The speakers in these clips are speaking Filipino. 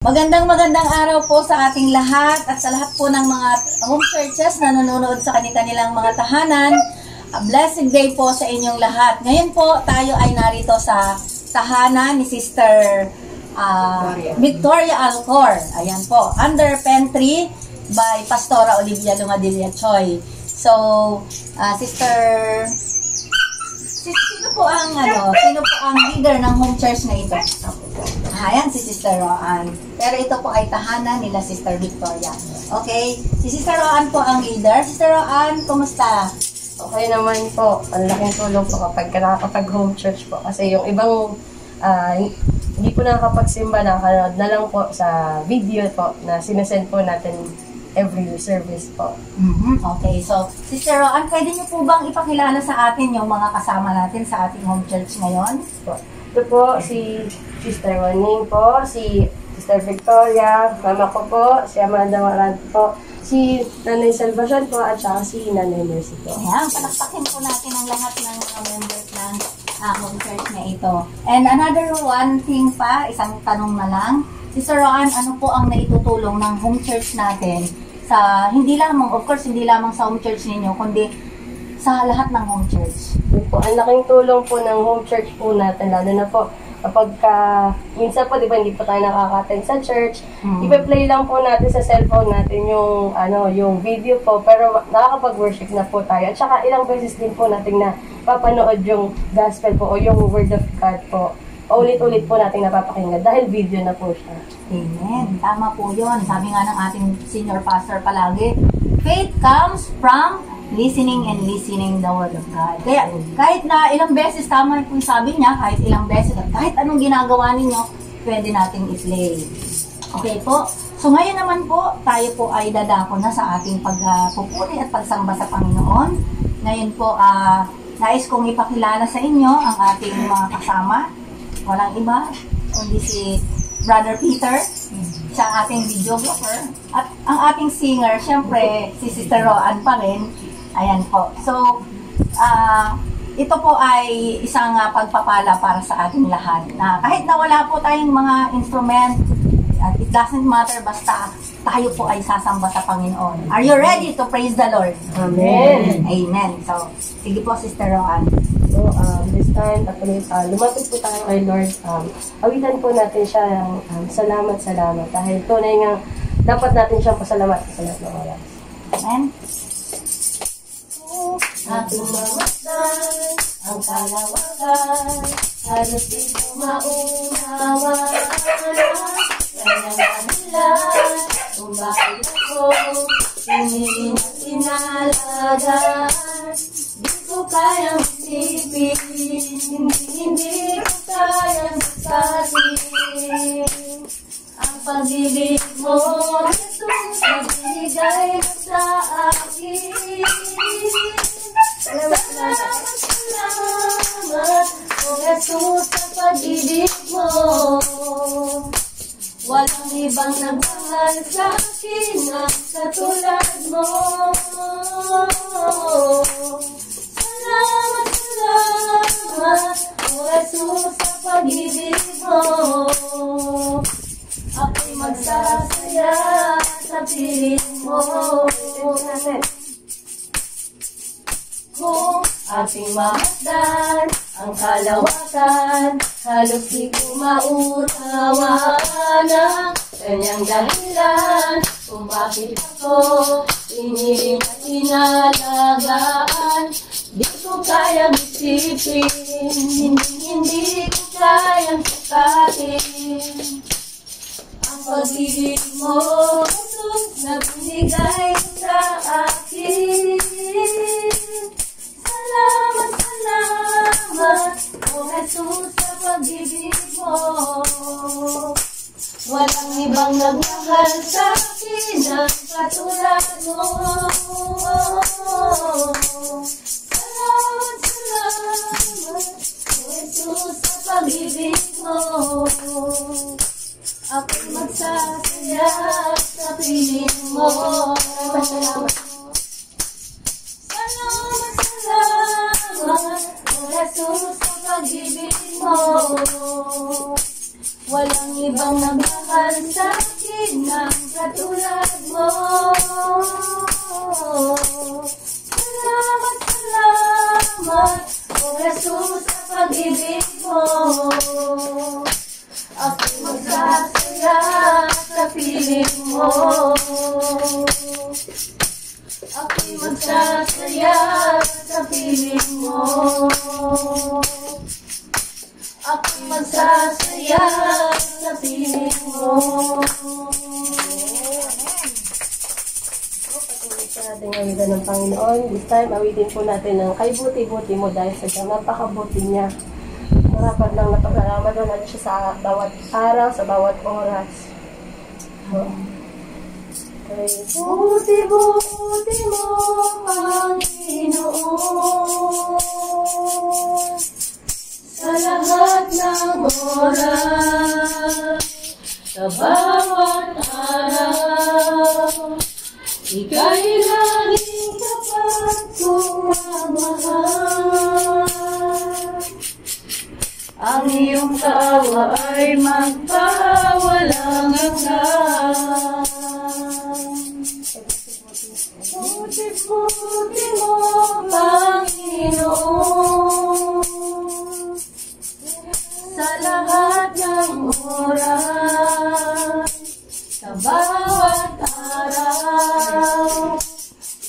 Magandang araw po sa ating lahat at sa lahat po ng mga home churches na nanonood sa kanilang mga tahanan. A blessed day po sa inyong lahat. Ngayon po tayo ay narito sa tahanan ni Sister Victoria Alcor. Ayan po, under Pentry by Pastora Olivia Lungadilla Choi. So, sino po ang leader ng home church na ito? Ayan, si Sister Roan. Pero ito po ay tahanan nila Sister Victoria. Okay, si Sister Roan po ang leader. Sister Roan, kumusta? Okay naman po. Ang laking tulong po kapag nakakapag home church po. Kasi yung ibang hindi po nakakapagsimba, nakakanood na lang po sa video po na sinasend po natin every service po. Okay, so Sister Roan, pwede niyo po bang ipakilala sa atin yung mga kasama natin sa ating home church ngayon? Ito po si Sister Waning po, si Sister Victoria, mama ko po, si Amanda Marant po, si Nanay Salvacion po, at saka si Nanay Mercy po. Ayan, palakpakin po natin ang lahat ng mga members ng home church na ito. And another one thing pa, isang tanong na lang. Sister Roan, ano po ang naitutulong ng home church natin sa, hindi lamang, of course, hindi lamang sa home church ninyo, kundi sa lahat ng home church? Po, ang laking tulong po ng home church po natin, lalo na po kapag minsan po, di ba, hindi po tayo nakaka-attend sa church, ipe-play lang po natin sa cellphone natin yung video po, pero nakakapag-worship na po tayo. At saka ilang beses din po natin na papanood yung gospel po o yung word of God po. Ulit-ulit po natin napapakinggan dahil video na po siya. Amen. Tama po yun. Sabi nga ng ating senior pastor palagi, faith comes from listening and listening the word of God. Kaya kahit na ilang beses, tama po yung sabi niya, kahit ilang beses, at kahit anong ginagawa ninyo, pwede nating i-play. Okay po? So ngayon naman po, tayo po ay dadako na sa ating pagpupuri at pagsamba sa Panginoon. Ngayon po, nais kong ipakilala sa inyo ang ating mga kasama. Walang iba, kundi si Brother Peter, siya ating videographer, at ang ating singer, syempre, si Sister Roan pa rin. Ayan po. So, ito po ay isang pagpapala para sa ating lahat. Kahit na wala po tayong mga instrument, it doesn't matter, basta tayo po ay sasamba sa Panginoon. Are you ready to praise the Lord? Amen. Amen. So, sige po, Sister Roan. So, this time, lumapit po tayo kay Lord. Awitan po natin siya ng salamat. Dahil tunay nga, dapat natin siyang pasalamat sa lahat ng oras. Amen. Ating mamasdan ang kalawakan, halos di ko maunawa kanyang dahilan kung bakit ako sinalagan. Di ko kayang isipin, hindi ko kayang sasabihin ang pag-ibig mo, Jesus, na binigay mo sa akin. Salamat, O Jesus, sa pag-ibig mo. Walang ibang nagmahal sa akin na katulad mo. Salamat, O Jesus, sa pag-ibig mo. Ako'y magsasaya sa piling mo. Kung ating mamasdan ang kalawakan, halos di ko maunawaan ang kanyang dahilan kung bakit ako iniling at inalagaan. Di ko kayang isipin, hindi ko kayang sukatin ang pag-ibig mo, Jesus, na binigay sa akin. Salamat, O Jesus, sa pag-ibig mo. Walang ibang nagmahal sa akin na katulad mo. Salamat, O Jesus, sa pag-ibig mo. Ako'y magsasaya sa piling mo. Salamat, O Jesus, sa pag-ibig mo. Walang ibang nagmahal sa akin ng katulad mo. Salamat, salamat, O Jesus, sa pag-ibig mo. Ako'y magsasaya sa piling mo. Ako'y magsasaya sa piling mo. Ako'y magsasaya sa piling mo. Patuloy po natin ang awitan ng Panginoon. This time, awitin po natin ng kay buti-buti mo dahil sa napakabuti niya. Marapat lang napagalaman naman siya sa bawat araw, sa bawat oras. Kay buti-buti mo, Panginoon, sa lahat ng oras, sa bawat araw, ika'y laging tapat kong magmahal. Ang iyong tawa ay magpawalang hanggan. Buti-buti mo, Panginoon, sa lahat ng oras, sa bawat araw,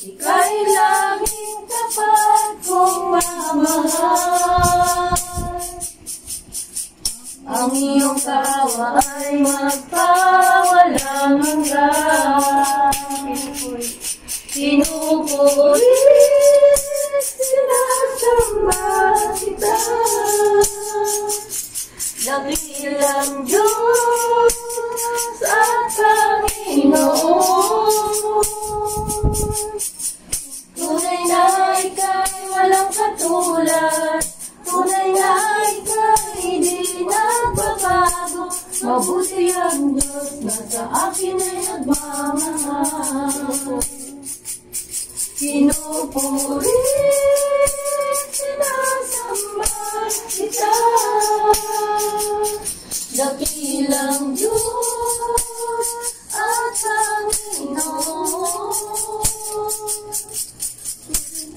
ika'y laging tapat kong mamahal. Ang iyong tawa ay magpawalang hanggan. Pinupuri, sinasamba kita, dakilang Diyos at Panginoon. Tunay na ika'y walang katulad, tunay na ika'y di nagbabago. Mabuti ang Diyos na sa akin ay nagmamahal. Pinupuri, sinasamba kita, dakilang Diyos at Panginoon.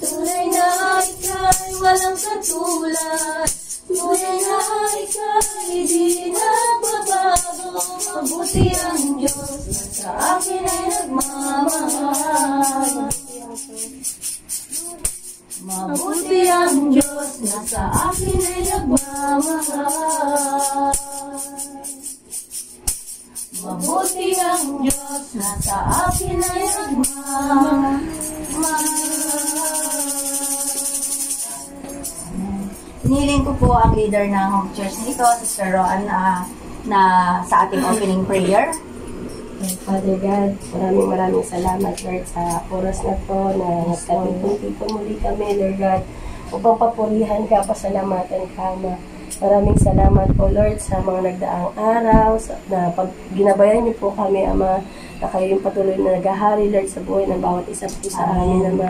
Tunay na ika'y walang katulad, tunay na ika'y di nagbabago. Mabuti ang Diyos na sa akin ay nagmamahal. Mabuti ang Diyos na sa akin ay nagmamahal. Mabuti ang Diyos na sa akin ay nagmamahal. Hiniling ko po ang leader ng Home Church nito, Sister Roan, na sa ating opening prayer. Father God, maraming salamat, Lord, sa oras na to na nagtabi po muli kami, Lord God, upang papurihan ka, pasalamatan ka, Maraming salamat po, Lord, sa mga nagdaang araw, na pag ginabayan niyo po kami, Ama, na kayo yung patuloy na naghahari, Lord, sa buhay ng bawat isa po sa amin, Ama.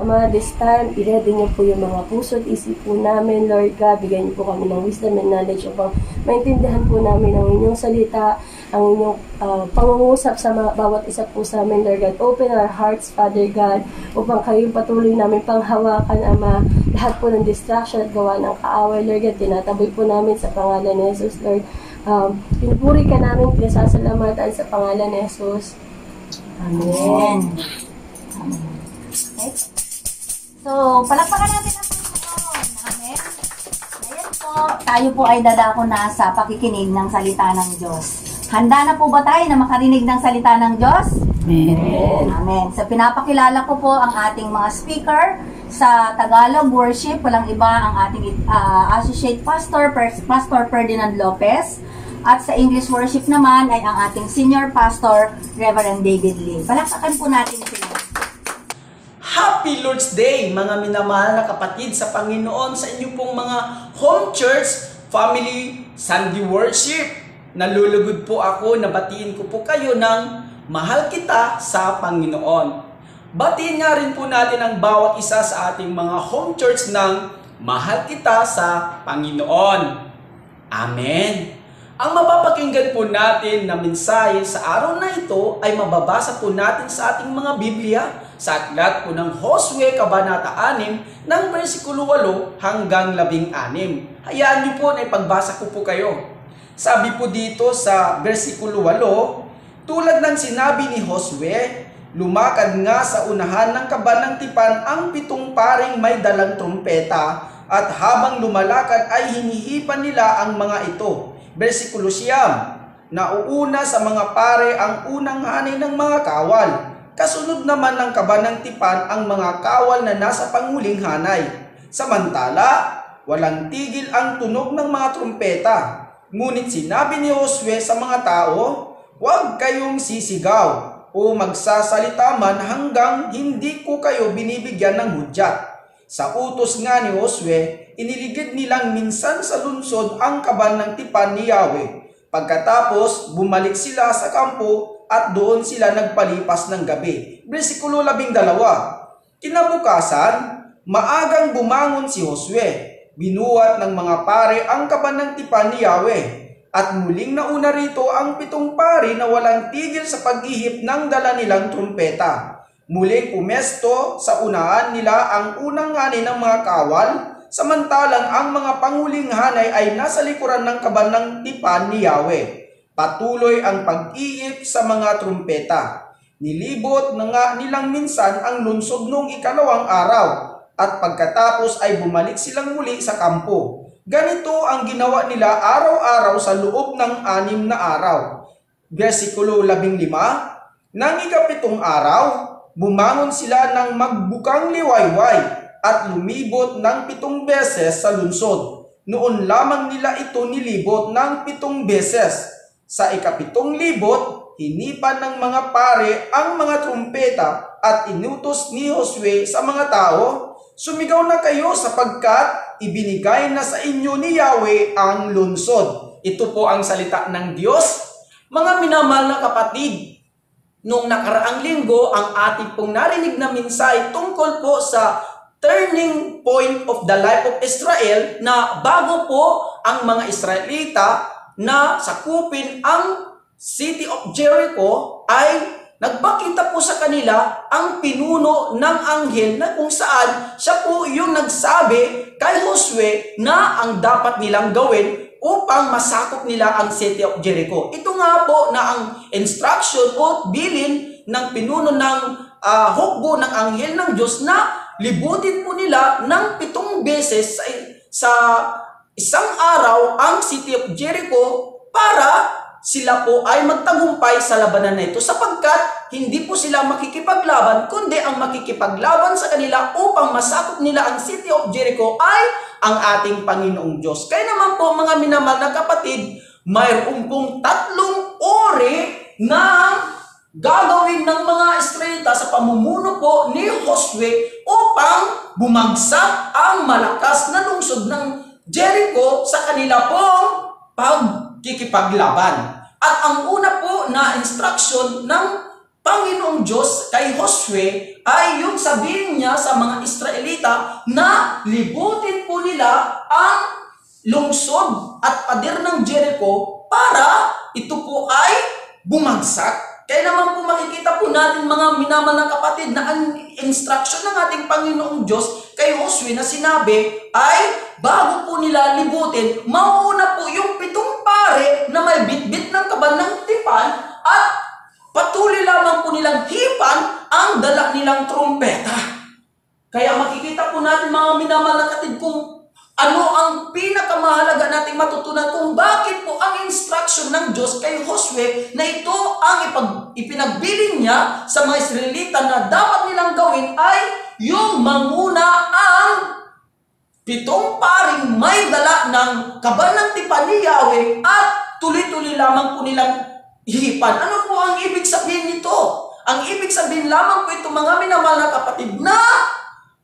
Ama, this time, i-ready niyo po yung mga puso at isip po namin, Lord God. Bigyan niyo po kami ng wisdom and knowledge upang maintindihan po namin ang inyong salita, ang inyong pangungusap sa bawat isa po sa amin, Lord God. Open our hearts, Father God, upang kayo patuloy namin panghawakan, Ama, lahat po ng distraction at gawa ng kaaway, Lord God. Tinataboy po namin sa pangalan ni Jesus, Lord. Pinupuri ka namin, pinasasalamatan sa pangalan ni Jesus. Amen. Amen. Okay. So, palakpakan natin ang Panginoon. Amen. Ngayon po, tayo po ay dadako na sa pakikinig ng salita ng Diyos. Handa na po ba tayo na makarinig ng salita ng Diyos? Amen. Amen. So, pinapakilala ko po ang ating mga speaker. Sa Tagalog worship, walang iba ang ating Associate Pastor, Pastor Ferdinand Lopez. At sa English worship naman ay ang ating Senior Pastor, Reverend David Lee. Palakpakan po natin sila. Happy Lord's Day, mga minamahal na kapatid sa Panginoon, sa inyong pong mga Home Church Family Sunday Worship. Nalulugod po ako na batiin ko po kayo ng mahal kita sa Panginoon. Batiin nga rin po natin ang bawat isa sa ating mga home church ng mahal kita sa Panginoon. Amen. Ang mapapakinggan po natin na mensahe sa araw na ito ay mababasa po natin sa ating mga Biblia sa aklat po ng Josue Kabanata 6 ng versikulo 8 hanggang 16. Hayaan niyo po na ipagbasa ko po kayo. Sabi po dito sa versikulo 8, tulad ng sinabi ni Josue, lumakad nga sa unahan ng kaban ng tipan ang 7 paring may dalang trumpeta at habang lumalakad ay hinihipan nila ang mga ito. Versikulo 9, nauuna sa mga pare ang unang hanay ng mga kawal. Kasunod naman ng kaban ng tipan ang mga kawal na nasa panguling hanay. Samantala, walang tigil ang tunog ng mga trumpeta. Ngunit sinabi ni Josue sa mga tao, huwag kayong sisigaw o magsasalita man hanggang hindi ko kayo binibigyan ng hudyat. Sa utos nga ni Josue, iniligid nilang minsan sa lungsod ang kaban ng tipan ni Yahweh. Pagkatapos, bumalik sila sa kampo at doon sila nagpalipas ng gabi. Versikulo 12, kinabukasan, maagang bumangon si Josue. Binuhat ng mga pare ang kaban ng tipan ni Yahweh. At muling nauna rito ang 7 pari na walang tigil sa paghihip ng dala nilang trumpeta. Muling pumesto sa unahan nila ang unang hanay ng mga kawal, samantalang ang mga panguling hanay ay nasa likuran ng kaban ng tipan ni Yahweh. Patuloy ang pag-iip sa mga trumpeta. Nilibot na nga nilang minsan ang lungsod noong 2 araw, at pagkatapos ay bumalik silang muli sa kampo. Ganito ang ginawa nila araw-araw sa loob ng 6 na araw. Versikulo 15, nang 7 araw, bumangon sila ng magbukang liwayway at lumibot ng 7 beses sa lungsod. Noon lamang nila ito nilibot ng 7 beses. Sa 7 libot, hinipan ng mga pare ang mga trumpeta at inutos ni Josue sa mga tao, sumigaw na kayo sapagkat ibinigay na sa inyo ni Yahweh ang lungsod. Ito po ang salita ng Diyos. Mga minamahal na kapatid, noong nakaraang linggo, ang ating pong narinig na mensahe tungkol po sa turning point of the life of Israel na bago po ang mga Israelita na sakupin ang city of Jericho ay nagpakita po sa kanila ang pinuno ng anghel na kung saan siya po yung nagsabi kay Josue na ang dapat nilang gawin upang masakop nila ang city of Jericho. Ito nga po na ang instruction o bilin ng pinuno ng hukbo ng anghel ng Diyos na libutin po nila ng 7 beses sa isang araw ang city of Jericho para sila po ay magtagumpay sa labanan na ito sapagkat hindi po sila makikipaglaban kundi ang makikipaglaban sa kanila upang masakop nila ang city of Jericho ay ang ating Panginoong Diyos. Kaya naman po mga minamahal na kapatid, mayroon pong 3 uri na gagawin ng mga Israelita sa pamumuno po ni Josue upang bumagsak ang malakas na lungsod ng Jericho sa kanila pong pagkikipaglaban. At ang una po na instruction ng Panginoong Diyos kay Josue ay yung sabihin niya sa mga Israelita na libutin po nila ang lungsod at pader ng Jericho para ito po ay bumagsak. Kaya naman po makikita po natin mga minamahal na kapatid na ang instruction ng ating Panginoong Diyos kay Josue na sinabi ay bago po nila libutin, mauuna po yung 7 pare na may bitbit ng kaban ng tipan at patuloy lamang po nilang hipan ang dala nilang trumpeta. Kaya makikita po natin mga minamahal na kapatid kung ano ang pinakamahalaga nating matutunan kung bakit po ang instruction ng Diyos kay Josue na ito ang ipinagbilin niya sa mga Israelita na dapat nilang gawin ay yung manguna ang 7 paring may dala ng kaban ng tipan ni Yahweh at tuloy-tuloy lamang po nilang hipan. Ano po ang ibig sabihin nito? Ang ibig sabihin lamang po ito mga minamahal na kapatid na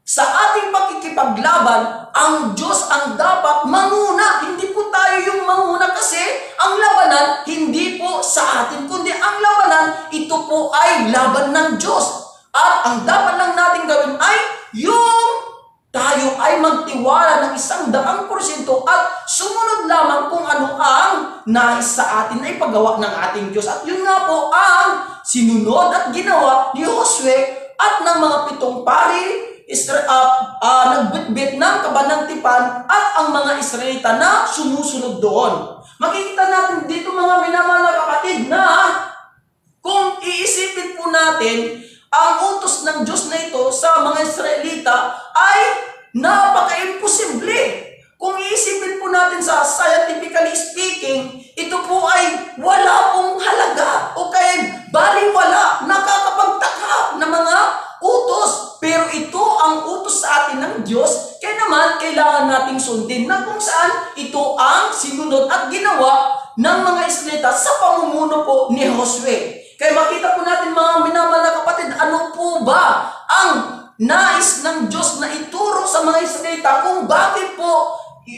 sa ating pakikipaglaban, ang Diyos ang dapat manguna. Hindi po tayo yung manguna kasi ang labanan hindi po sa atin, kundi ang labanan, ito po ay laban ng Diyos. At ang dapat lang natin gawin ay yung tayo ay magtiwala ng 100% at sumunod lamang kung ano ang nais sa atin na ipagawa ng ating Diyos. At yun nga po ang sinunod at ginawa ni Josue at ng mga 7 pari, nagbitbit ng kaban ng tipan at ang mga Israelita na sumusunod doon. Makikita natin dito mga minamahal na kapatid na kung iisipin po natin ang utos ng Diyos na ito sa mga Israelita ay napaka-imposible. Kung iisipin po natin sa scientifically speaking, ito po ay wala pong halaga o kaya baliwala, nakakapagtaka na mga utos. Pero ito ang utos sa atin ng Diyos, kaya naman kailangan nating sundin na kung saan ito ang sinunod at ginawa ng mga Israelita sa pamumuno po ni Josue. Kaya makita po natin mga minamahal na kapatid, ano po ba ang nais ng Diyos na ituro sa mga Israelita kung bakit po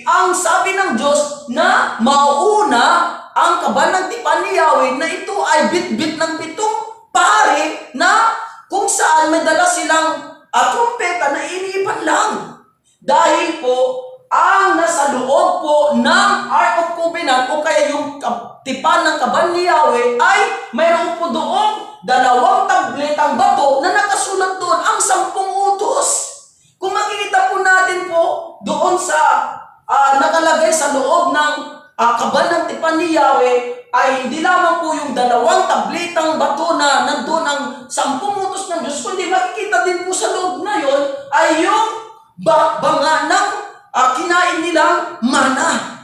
ang sabi ng Diyos na mauna ang kaban ng tipan ni Yahweh na ito ay bit-bit ng 7 pari na kung saan may dala silang trumpeta na iniipan lang. Dahil po ang nasa loob po ng Ark of Covenant o kaya yung tipan ng kaban ni Yahweh ay mayroon po doon 2 tabletang bato na nakasulat doon ang 10 utos. Kung makikita po natin po doon sa nakalagay sa loob ng kaban ng tipan ni Yahweh ay hindi lamang po yung 2 tabletang bato na nandun ang 10 utos ng Diyos, kundi makikita din po sa loob na yon ay yung banga ng kinain nilang mana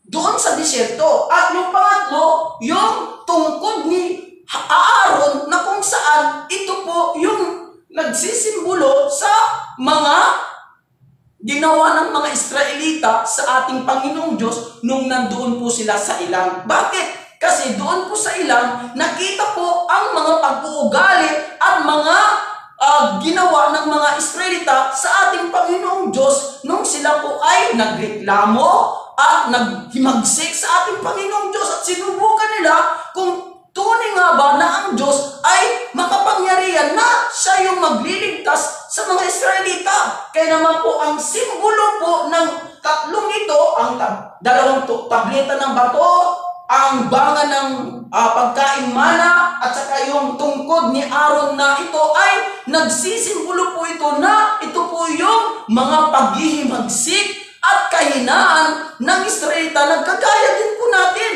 doon sa disyerto. At yung pangatlo, yung tungkod ni Aaron na kung saan ito po yung nagsisimbolo sa mga ginawa ng mga Israelita sa ating Panginoong Diyos nung nandoon po sila sa ilang. Bakit? Kasi doon po sa ilang, nakita po ang mga pag-uugali at mga ginawa ng mga Israelita sa ating Panginoong Diyos nung sila po ay nagreklamo at naghimagsik sa ating Panginoong Diyos at sinubukan nila kung tunay nga ba na ang Diyos ay makapangyarihan na siya yung magliligtas sa mga Israelita. Kaya naman po ang simbolo po ng tatlong ito, ang 2 tableta ng bato, ang banga ng pagkain mana, at saka yung tungkod ni Aaron na ito ay nagsisimbolo po ito na ito po yung mga paghihimagsik at kahinaan ng Israelita. Nagkagaya din po natin.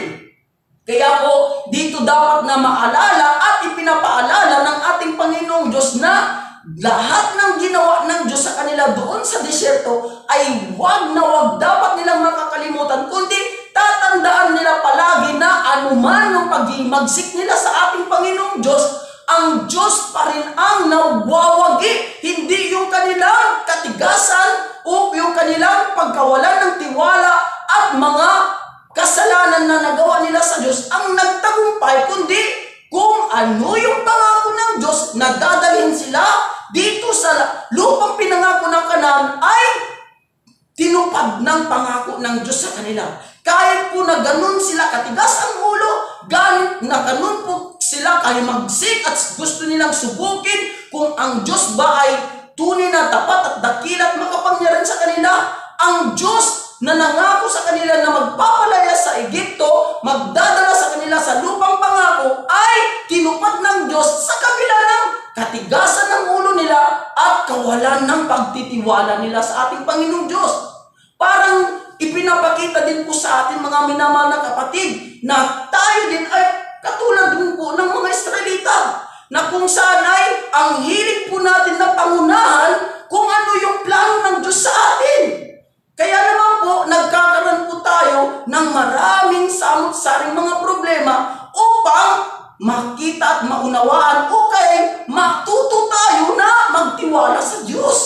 Kaya po, dito dapat na maalala at ipinapaalala ng ating Panginoong Diyos na lahat ng ginawa ng Diyos sa kanila doon sa disyerto ay wag na wag dapat nilang makakalimutan, kundi tatandaan nila palagi na anuman yung paghimagsik nila sa ating Panginoong Diyos, ang Diyos pa rin ang nawawagi, hindi yung kanilang katigasan o yung kanilang pagkawalan ng tiwala at mga kasalanan na nagawa nila sa Diyos ang nagtagumpay, kundi kung ano yung pangako ng Diyos na dadalhin sila dito sa lupang pinangako ng Kanaan ay tinupad ng pangako ng Diyos sa kanila. Kahit po na ganun sila katigas ang ulo, na ganun po sila kahimagsik at gusto nilang subukin kung ang Diyos ba ay tunay na tapat at dakila at makapangyarihan sa kanila, ang Diyos na nangako sa kanila na magpapalaya sa Egypto, magdadala sa kanila sa lupang pangako, ay tinupad ng Diyos sa kabila ng katigasan ng ulo nila at kawalan ng pagtitiwala nila sa ating Panginoong Diyos. Parang ipinapakita din po sa atin mga minamahal na kapatid na tayo din ay katulad din po ng mga Israelita na kung saan ay ang hilig po natin na pangunahan kung ano yung plano ng Diyos sa atin. Kaya naman po, nagkakaroon po tayo ng maraming samot-saring mga problema upang makita at maunawaan o kaya matuto tayo na magtiwala sa Diyos.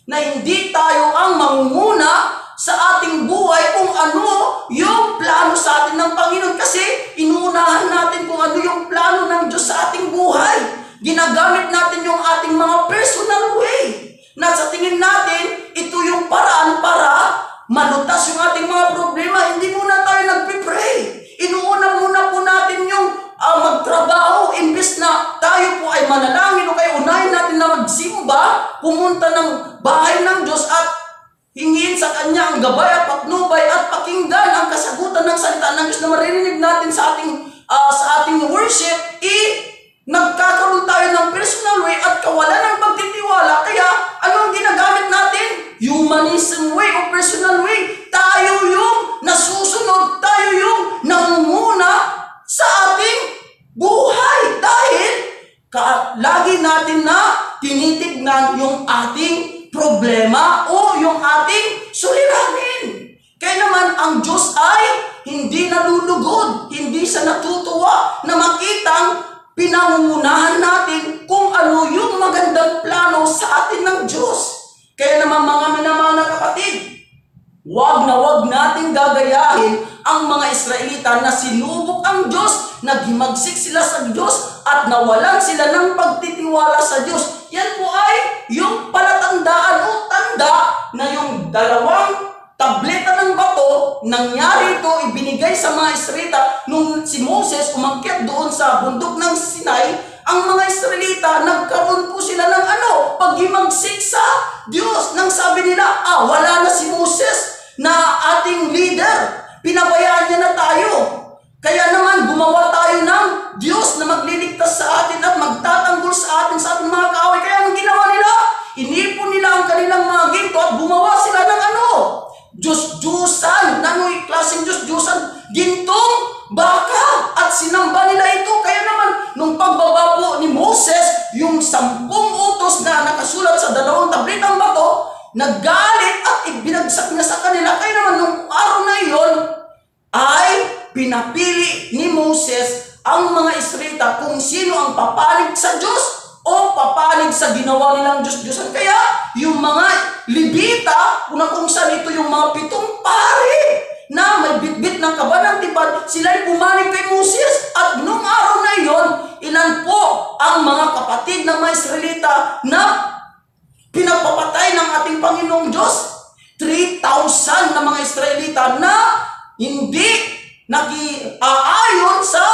Na hindi tayo ang mangunguna sa ating buhay kung ano yung plano sa atin ng Panginoon. Kasi inuunahan natin kung ano yung plano ng Diyos sa ating buhay. Ginagamit natin yung ating mga personal way. Na sa tingin natin, ito yung paraan para malutas yung ating mga problema. Hindi muna tayo nagpipray. Inuuna muna po natin yung magtrabaho. Imbes na tayo po ay manalangin o kaya unahin natin na magsimba, pumunta ng bahay ng Diyos at Hingin sa Kanya ang gabay at patnubay at pakinggan ang kasagutan ng salita ng Diyos na maririnig natin sa ating worship, nagkakaroon tayo ng personal way at kawalan ng pagtitiwala. Kaya anong ginagamit natin? Humanism way o personal way. Tayo yung nasusunod, tayo yung nangunguna sa ating buhay dahil lagi natin na tinitignan yung ating problema o yung ating suliranin. Kaya naman ang Diyos ay hindi nalulugod, hindi siya natutuwa na makitang pinangungunahan natin kung ano yung magandang plano sa atin ng Diyos. Kaya naman mga minamahal na kapatid, wag nating gagayahin ang mga Israelita na sinubok ang Diyos, naghimagsik sila sa Diyos at nawalan sila ng pagtitiwala sa Diyos. Yan po ay yung palatandaan o tanda na yung dalawang tableta ng bato, nangyari ito, ibinigay sa mga Israelita nung si Moses umakyat doon sa bundok ng Sinai. Ang mga Israelita, nagkaroon po sila ng paghimagsik sa Diyos. Nang sabi nila, wala na si Moses na ating leader. Pinabayaan niya na tayo. Kaya naman, gumawa tayo ng Diyos na magliligtas sa atin at magtatanggol sa ating mga kaaway. Kaya ang ginawa nila, inipon nila ang kanilang mga ginto at gumawa sila ng Diyos-Diyusan. Nano'y klaseng Diyos-Diyusan? Gintong baka at sinamba nila ito. Kaya naman, nung pagbaba po ni Moses, yung 10 utos na nakasulat sa 2 tabletang bato, naggalit at ibinagsak niya sa kanila. Kaya naman, nung araw na iyon, ay pinapili ni Moses ang mga Israelita kung sino ang papanig sa Diyos o papanig sa ginawa nilang Diyos-Diyusan. Kaya yung mga Levita, kung saan ito yung mga 7 pari na may bitbit ng kaba ng tipan, sila'y pumanig kay Moses. At nung araw na iyon, ilan po ang mga kapatid ng mga Israelita na pinagpapatay ng ating Panginoong Diyos? 3,000 na mga Israelita na hindi nag-aayon sa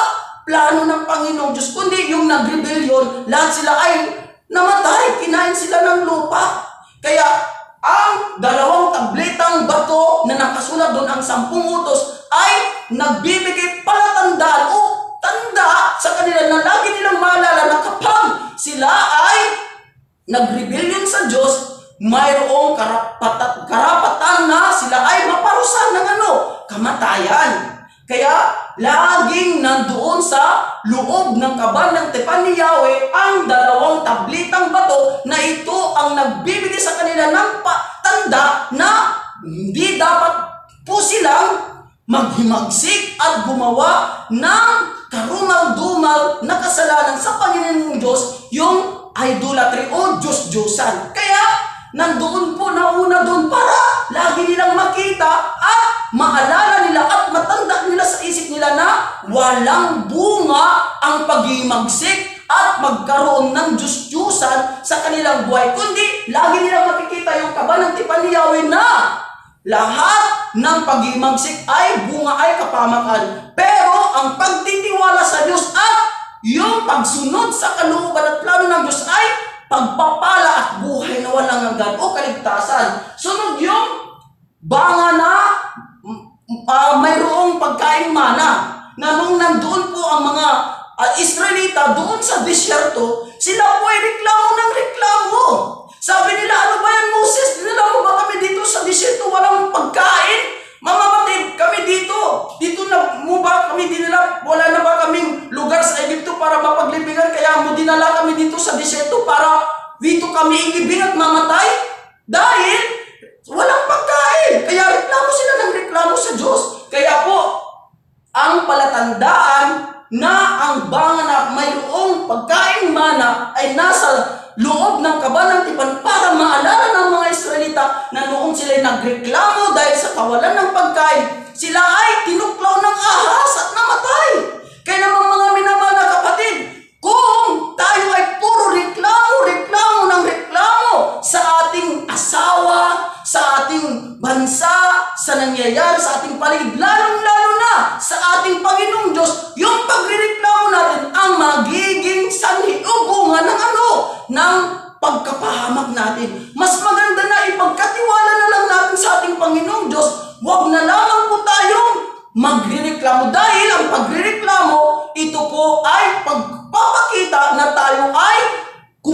plano ng Panginoong Diyos, kundi yung nag-rebellion, lahat sila ay namatay, kinain sila ng lupa. Kaya ang 2 tabletang bato na nakasulat doon, ang 10 utos, ay nagbibigay palatandaan o tanda sa kanila na lagi nilang maalala na kapag sila ay nag-rebellion sa Diyos, mayroong karapatan na sila ay maparusahan ng kamatayan. Kaya laging nandoon sa loob ng kaban ng tipan ni Yahweh ang 2 tablitang bato na ito ang nagbibigay sa kanila ng tanda na hindi dapat po silang maghimagsik at gumawa ng karumal-dumal na kasalanan sa Panginoong Diyos, yung idolatry o Diyos-Diyosan. Kaya nandoon po, nauna doon para lagi nilang makita at maalala nila at matanda nila sa isip nila na walang bunga ang paghimagsik at magkaroon ng Diyos-Diyusan sa kanilang buhay, kundi lagi nilang makikita yung kaba ng tipan ni Yahweh na lahat ng paghimagsik ay bunga ay kapamakan. Pero ang pagtitiwala sa Diyos at yung pagsunod sa kalooban at plano ng Diyos ay pagpapala at buhay na walang hanggan o kaligtasan. Sunod yung banga na mayroong pagkain mana na nung nandoon po ang mga Israelita doon sa disyerto, sila po ay reklamo ng reklamo. Sabi nila, ano ba yan Moses? Dinala mo ba kami dito sa disyerto walang pagkain? Mamamatid kami dito. Dito na mo ba kami dinala? Wala na ba kaming lugar sa Egypto para mapaglibingan? Kaya mo dinala kami dito sa disyerto para dito kami ilibing at mamatay? Dahil walang pagkain. Kaya reklamo sila ng reklamo sa Diyos. Kaya po, ang palatandaan na ang banga na mayroong pagkain mana ay nasa loob ng kaba ng tipan para maalala ng mga Israelita na noong sila nagreklamo dahil sa kawalan ng pagkain, sila ay tinuklaw ng ahas at namatay. Kaya naman mga minamahal na kapatid, kung tayo ay puro reklamo ng reklamo sa ating asawa, sa ating bansa, sa nangyayari sa ating paligid, lalong-lalo na sa ating Panginoong Diyos, yung pagrereklamo natin ang magiging sanhi o bunga ng pagkapahamak natin. Mas maganda na ipagkatiwala na lang natin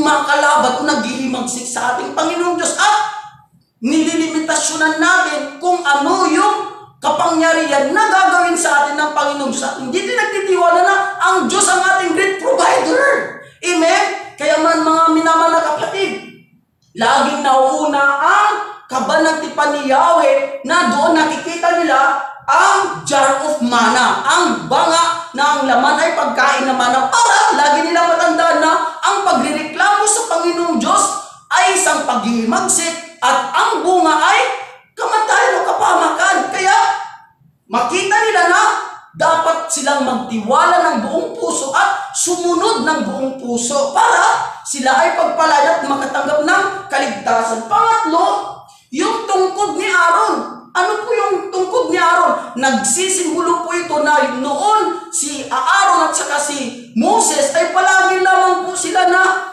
kumakalaban o naghihimagsik sa ating Panginoong Diyos at nililimitasyonan natin kung ano yung kapangyarihan na gagawin sa atin ng Panginoong Diyos. At hindi din nagtitiwala na ang Diyos ang ating great provider. Amen? Kaya man mga minamahal na kapatid, laging nauuna ang kabanatipan ni Yahweh na doon nakikita nila ang jar of manna, ang banga na ang laman ay pagkain na manna, para lagi nila matandaan na ang pagrereklamo sa Panginoong Diyos ay isang paghihimagsik at ang bunga ay kamatayan o kapahamakan. Kaya makita nila na dapat silang magtiwala ng buong puso at sumunod ng buong puso para sila ay pagpalaya at makatanggap ng kaligtasan. Pangatlo, yung tungkod ni Aaron. Ano po yung tungkod ni Aaron? Nagsisimbolo po ito na noon si Aaron at saka si Moses ay palagi lamang po sila na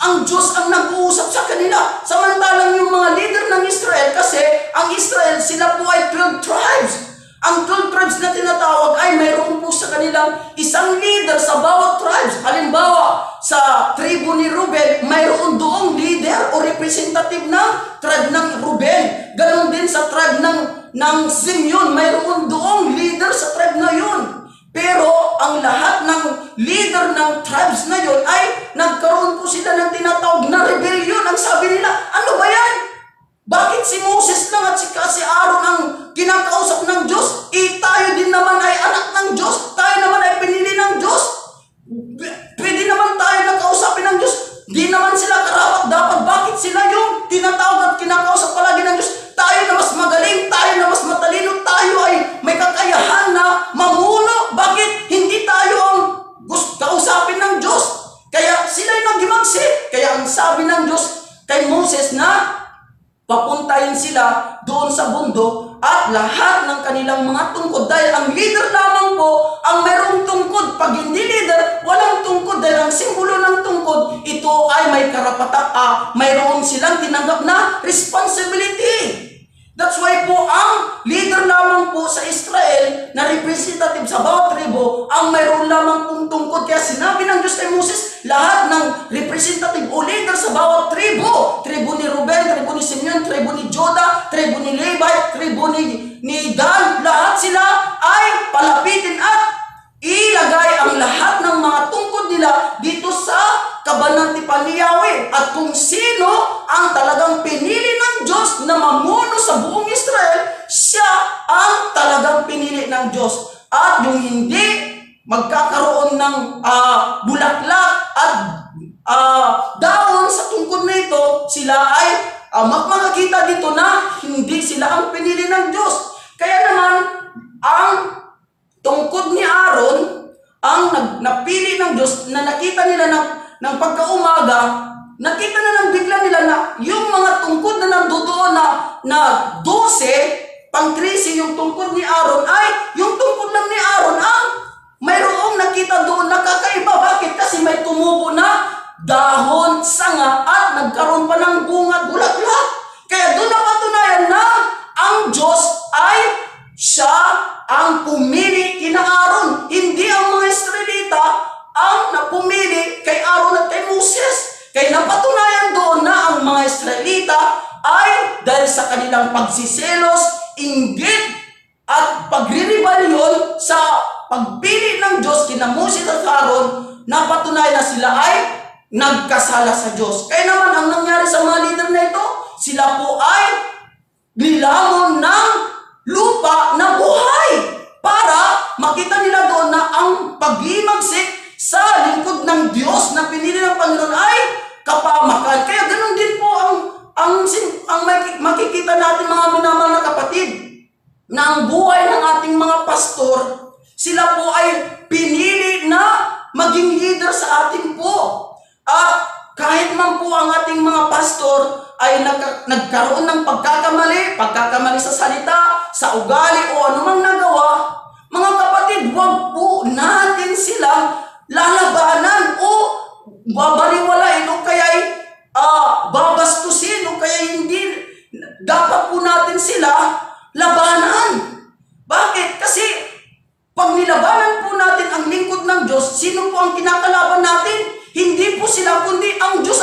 ang Diyos ang nag-uusap sa kanila. Samantalang yung mga leader ng Israel, kasi ang Israel, sila po ay 12 tribes. Ang 12 tribes na tinatawag ay mayroon po sa kanilang isang leader sa bawat tribes. Halimbawa, sa tribo ni Ruben, mayroon doong leader o representative ng tribe ng Ruben. Ganon din sa tribe ng Simeon, mayroon doong leader sa tribe na yun. Pero ang lahat ng leader ng tribes na yun ay nagkaroon po sila ng tinatawag na rebellion. Ang sabi nila, ano ba yan? Bakit si Moses lang at si Aaron ang kinakausap ng Diyos? Tayo din naman ay anak ng Diyos. Tayo naman ay pinili ng Diyos. Pwede naman tayo nakausapin ng Diyos. Di naman sila karapat dapat. Bakit sila yung tinatawag at kinakausap palagi ng Diyos? Tayo na mas magaling, tayo na mas matalino, tayo ay may kakayahan na mamuno. Bakit hindi tayo ang kausapin ng Diyos? Kaya sila ay naghimagsik. Kaya ang sabi ng Diyos kay Moses na papuntahin sila doon sa bundok at lahat ng kanilang mga tungkod, dahil ang leader lamang po ang mayroong tungkod. Pag hindi leader, walang tungkod, dahil ang simbolo ng tungkod, ito ay may karapatan, mayroon silang tinanggap na responsibility. That's why po ang leader lamang po sa Israel na representative sa bawat tribo ang mayroon lamang pong tungkod. Kaya sinabi ng Diyos kay Moses, lahat ng representative o leader sa bawat tribo, tribo ni Ruben, tribo ni Simeon, tribo ni Judah, tribo ni Levi, tribo ni Dan, lahat sila ay palapitin at ilagay ang lahat ng mga tungkod nila dito sa kabanatipan ni Yahweh. At kung sino ang talagang pinili ng Diyos na mamuno sa buong Israel, siya ang talagang pinili ng Diyos. At yung hindi magkakaroon ng bulaklak at daon sa tungkod na ito, sila ay makakita dito na hindi sila ang pinili ng Diyos. Kaya naman, ang tungkod ni Aaron, ang napili ng Diyos, na nakita nila ng pagkaumaga, nakita na ng bigla nila na yung mga tungkod na nandoon na 12, pang-13 yung tungkod ni Aaron, ay yung tungkod lang ni Aaron ang mayroong nakita doon na kakaiba. Bakit? Kasi may tumubo na dahon, sanga, at nagkaroon pa ng bunga at bulaklak. Kaya doon napatunayan na ang Diyos ay siya ang pumili kina Aaron. Hindi ang mga Israelita ang napumili kay Aaron at kay Moses. Kaya napatunayan doon na ang mga Israelita ay dahil sa kanilang pagsiselos, inggit, at pagre-rebellion sa pagpili ng Diyos kina Moses at Aaron, napatunayan na sila ay nagkasala sa Diyos. Kaya naman ang nangyari sa mga leader na ito, sila po ay nilamon ng lupa na buhay para makita nila doon na ang paghimagsik sa lingkod ng Diyos na pinili ng Panginoon ay kapahamakan. Kaya ganoon din po ang makikita natin, mga minamahal na kapatid, na ang buhay ng ating mga pastor, sila po ay pinili na maging leader sa atin po. At kahit man po ang ating mga pastor ay nagkaroon ng pagkakamali sa salita, sa ugali, o anumang nagawa, mga kapatid, huwag po natin silang lalabanan o babaliwalain o kaya'y babastusin o kaya hindi. Dapat po natin sila labanan. Bakit? Kasi pag nilabanan po natin ang lingkod ng Diyos, sino po ang kinakalaban natin? Hindi po sila, kundi ang Diyos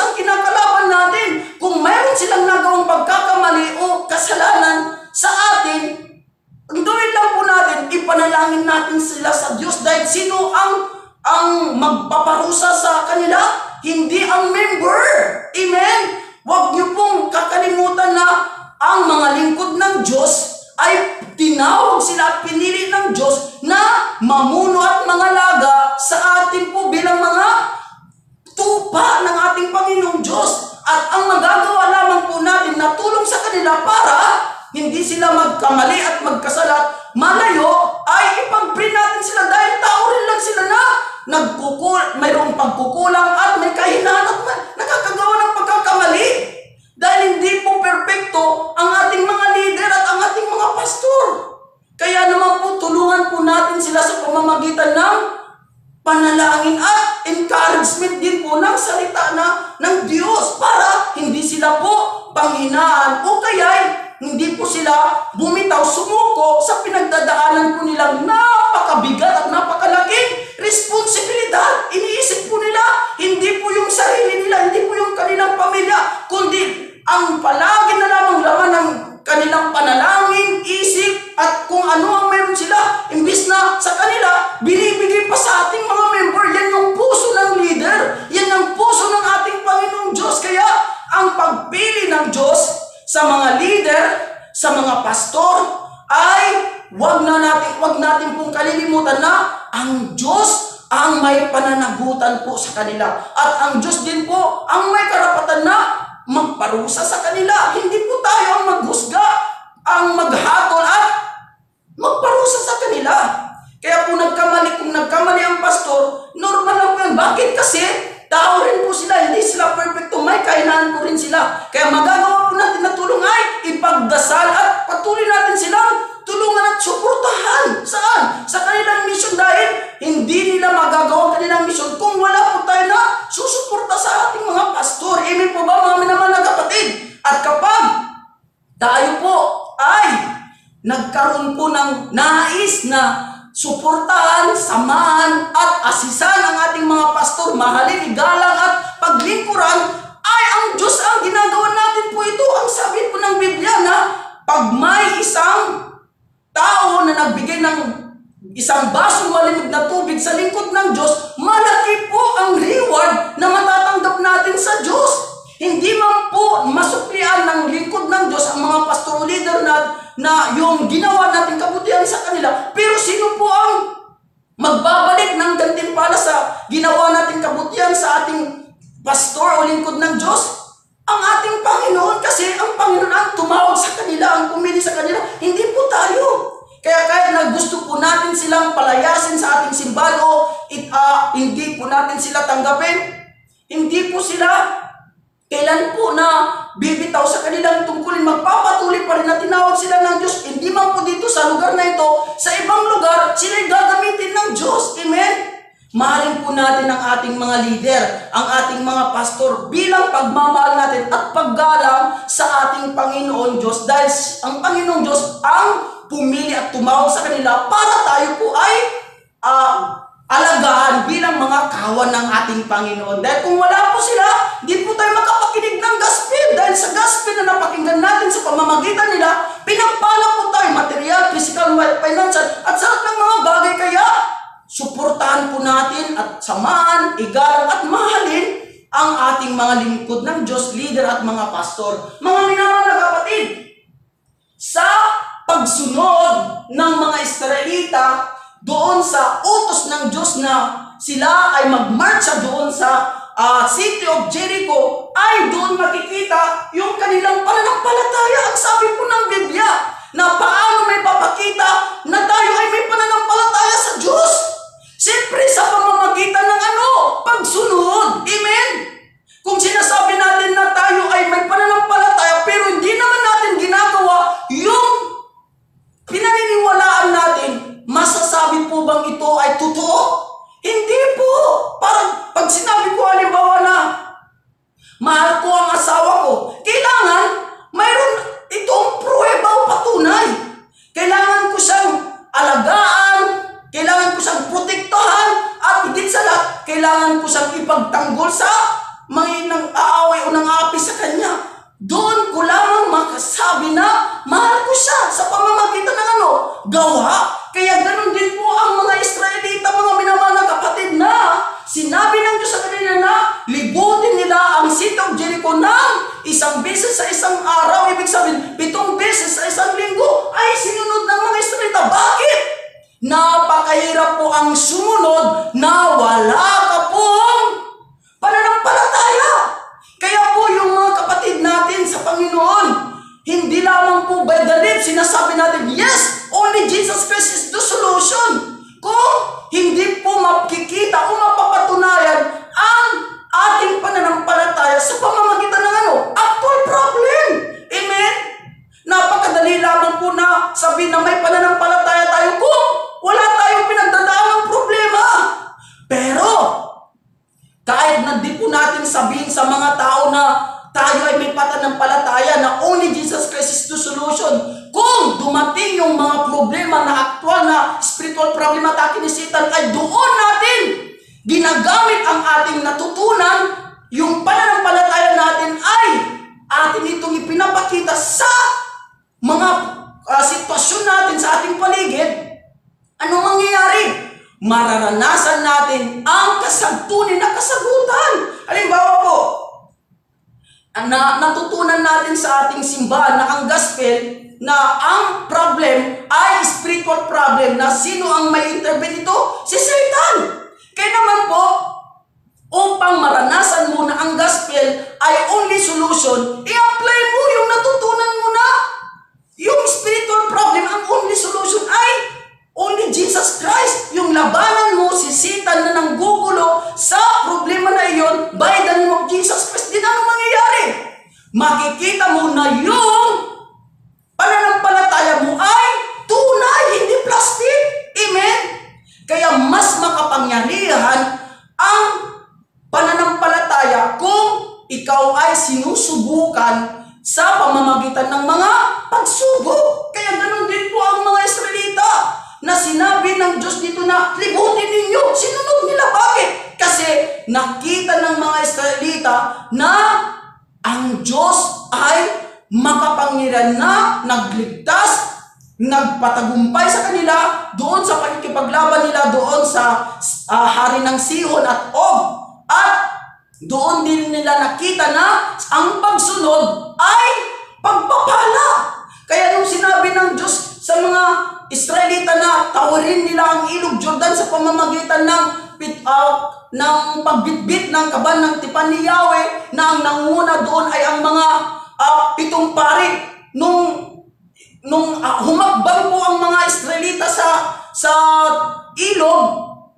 magpaparusa sa kanila, hindi ang member. Amen? Huwag niyo pong kakalimutan na ang mga lingkod ng Diyos ay tinawag sila at pinili ng Diyos na mamuno at mangalaga sa atin po bilang mga tupa ng ating Panginoong Diyos. At ang magagawa lamang po natin na tulong sa kanila para hindi sila magkamali at magkasalat, malayo, ay ipag-pray natin sila dahil tao rin lang sila na mayroong pagkukulang at may kahinaan at nakakagawa ng pagkakamali. Dahil hindi po perpekto ang ating mga leader at ang ating mga pastor. Kaya naman po tulungan po natin sila sa pamamagitan ng panalangin at encouragement din po ng salita ng Diyos para hindi sila po panghinaan o kaya hindi po sila bumitaw, sumuko sa pinagdadaanan po nilang napakabigat at napakalaking responsibilidad. Iniisip po nila, hindi po yung sarili nila, hindi po yung kanilang pamilya, kundi ang palagi na lamang laman ng kanilang panalangin, isip, at kung ano ang meron sila, imbis na sa kanila, binibigay pa sa ating mga member. Yan yung puso ng leader. Yan ang puso ng ating Panginoong Diyos. Kaya ang pagpili ng Diyos sa mga leader, sa mga pastor, ay wag natin pong kalilimutan na ang Diyos ang may pananagutan po sa kanila. At ang Diyos din po ang may karapatan na magparusa sa kanila. Hindi po tayo ang maghusga, ang maghatol at magparusa sa kanila. Kaya kung nagkamali ang pastor, normal lang po yan. Bakit? Kasi tao rin po sila, hindi sila perfecto, may kahinaan po rin sila. Kaya magagawa po natin na tulong ay ipagdasal at patuloy natin silang tulungan at suportahan. Saan? Sa kanilang mission, dahil hindi nila magagawa ang kanilang mission kung wala po tayo na susuporta sa ating mga pastor. Amen po ba mga minamahal na kapatid? At kapag tayo po ay nagkaroon po ng nais na suportahan, samahan at asisan ang ating mga pastor, mahalin, igalang at paglingkuran, ay ang Diyos ang ginagawa natin po ito. Ang sabi po ng Biblia na pag may isang tao na nagbigay ng isang basong malimig na tubig sa lingkod ng Diyos, malaki po ang reward na matatanggap natin sa Diyos. Hindi man po masuklian ng lingkod ng Diyos ang mga pastor leader na yung ginawa natin kabutihan sa kanila. Pero sino po ang magbabalik ng gantimpala sa ginawa natin kabutihan sa ating pastor o lingkod ng Diyos? Ang ating Panginoon, kasi ang Panginoon ang tumawag sa kanila, ang pumili sa kanila, hindi po tayo. Kaya kahit na gusto po natin silang palayasin sa ating simbahan o hindi po natin sila tanggapin, hindi po sila kailan po na bibitaw sa kanilang tungkulin, magpapatuloy pa rin na tinawag sila ng Diyos. Hindi man po dito sa lugar na ito, sa ibang lugar, sila'y gagamitin ng Diyos. Amen? Mahalin po natin ang ating mga leader, ang ating mga pastor bilang pagmamahal natin at paggalang sa ating Panginoon Diyos, dahil ang Panginoong Diyos ang pumili at tumawag sa kanila para tayo po ay alagaan bilang mga kawan ng ating Panginoon. Dahil kung wala po sila, di po tayo makapakinig ng gospel. Dahil sa gospel na napakinggan natin sa pamamagitan nila, pinagpala po tayo, material, physical, financial, at sa lahat ng mga bagay. Kaya suportahan po natin at samahan, igalang at mahalin ang ating mga lingkod ng Diyos, leader at mga pastor. Mga minamahal na kapatid, sa pagsunod ng mga Israelita doon sa utos ng Diyos na sila ay magmarcha doon sa city of Jericho, ay doon makikita yung kanilang pananampalataya. Ang sabi po ng Biblia na paano may papakita na tayo ay may pananampalataya sa Diyos. Siyempre sa pamamagitan ng pagsunod. Amen? Kung sinasabi natin na tayo ay may pananampalataya pero hindi naman natin ginagawa yung pinaniniwalaan natin, masasabi po bang ito ay totoo? Hindi po. Parang pag sinabi ko halimbawa na mahal ko ang asawa ko, kailangan mayroon itong pruweba o patunay. Kailangan ko siyang alagaan, kailangan ko siyang protektahan, at higit sa lahat, kailangan ko siyang ipagtanggol sa mga nang aaway o nang aapi sa kanya. Doon ko lamang makasabi na mahal ko siya sa pamamagitan ng gawa. Kaya ganun din po ang mga Israelita, mga minamahal na kapatid, na sinabi ng Diyos sa kanila na libutin nila ang city of Jericho ng isang beses sa isang araw. Ibig sabihin, 7 beses sa isang linggo ay sinunod ng mga Israelita. Bakit? Napakahirap po ang sumunod na wala ka pong pananampalataya. Kaya po yung mga kapatid natin sa Panginoon, hindi lamang po by the lips, sinasabi natin, yes, only Jesus Christ is the solution. Kung hindi po makikita o mapapatunayan ang ating pananampalataya sa pamamagitan ng actual problem. Amen? Napakadali lamang po na sabihin na may pananampalataya tayo kung wala tayong pinagdadaan ng problema. Pero, kahit na di po natin sabihin sa mga tao na tayo ay may pananampalataya na only Jesus Christ is the solution, kung dumating yung mga problema na aktual na spiritual problem at ating isitan, ay doon natin ginagamit ang ating natutunan, yung pananampalataya natin ay atin itong ipinapakita sa mga sitwasyon natin sa ating paligid. Anong mangyayari? Mararanasan natin ang kasagtunin na kasagutan. Halimbawa po, natutunan natin sa ating simbahan na ang gospel na ang problem ay spiritual problem, na sino ang may intervene ito? Si Satan. Kaya naman po, upang maranasan mo na ang gospel ay only solution, i-apply mo yung natutunan mo na yung spiritual problem, ang only solution ay only Jesus Christ. Yung labanan mo si Satan na nanggugulo sa problema na iyon, by the name of Jesus Christ, din ano mangyayari? Makikita mo na yung pananampalataya mo ay tunay, hindi plastic. Amen? Kaya mas makapangyarihan ang pananampalataya kung ikaw ay sinusubukan sa pamamagitan ng mga pagsubok. Kaya ganun din po ang mga Israelita na sinabi ng Diyos dito na libutin ninyo. Sinunod nila. Bakit? Kasi nakita ng mga Israelita na ang Diyos ay makapangyarihan na nagligtas, nagpatagumpay sa kanila doon sa pakikipaglaban nila doon sa hari ng Sihon at Og. At doon din nila nakita na ang pagsunod ay pagpapala. Kaya nung sinabi ng Diyos sa mga Israelita na tawarin nila ang ilog Jordan sa pamamagitan ng pagbitbit ng kaban ng tipan ni Yahweh, na ang nanguna doon ay ang mga 7 pari. Nung humakbang po ang mga Israelita sa ilog,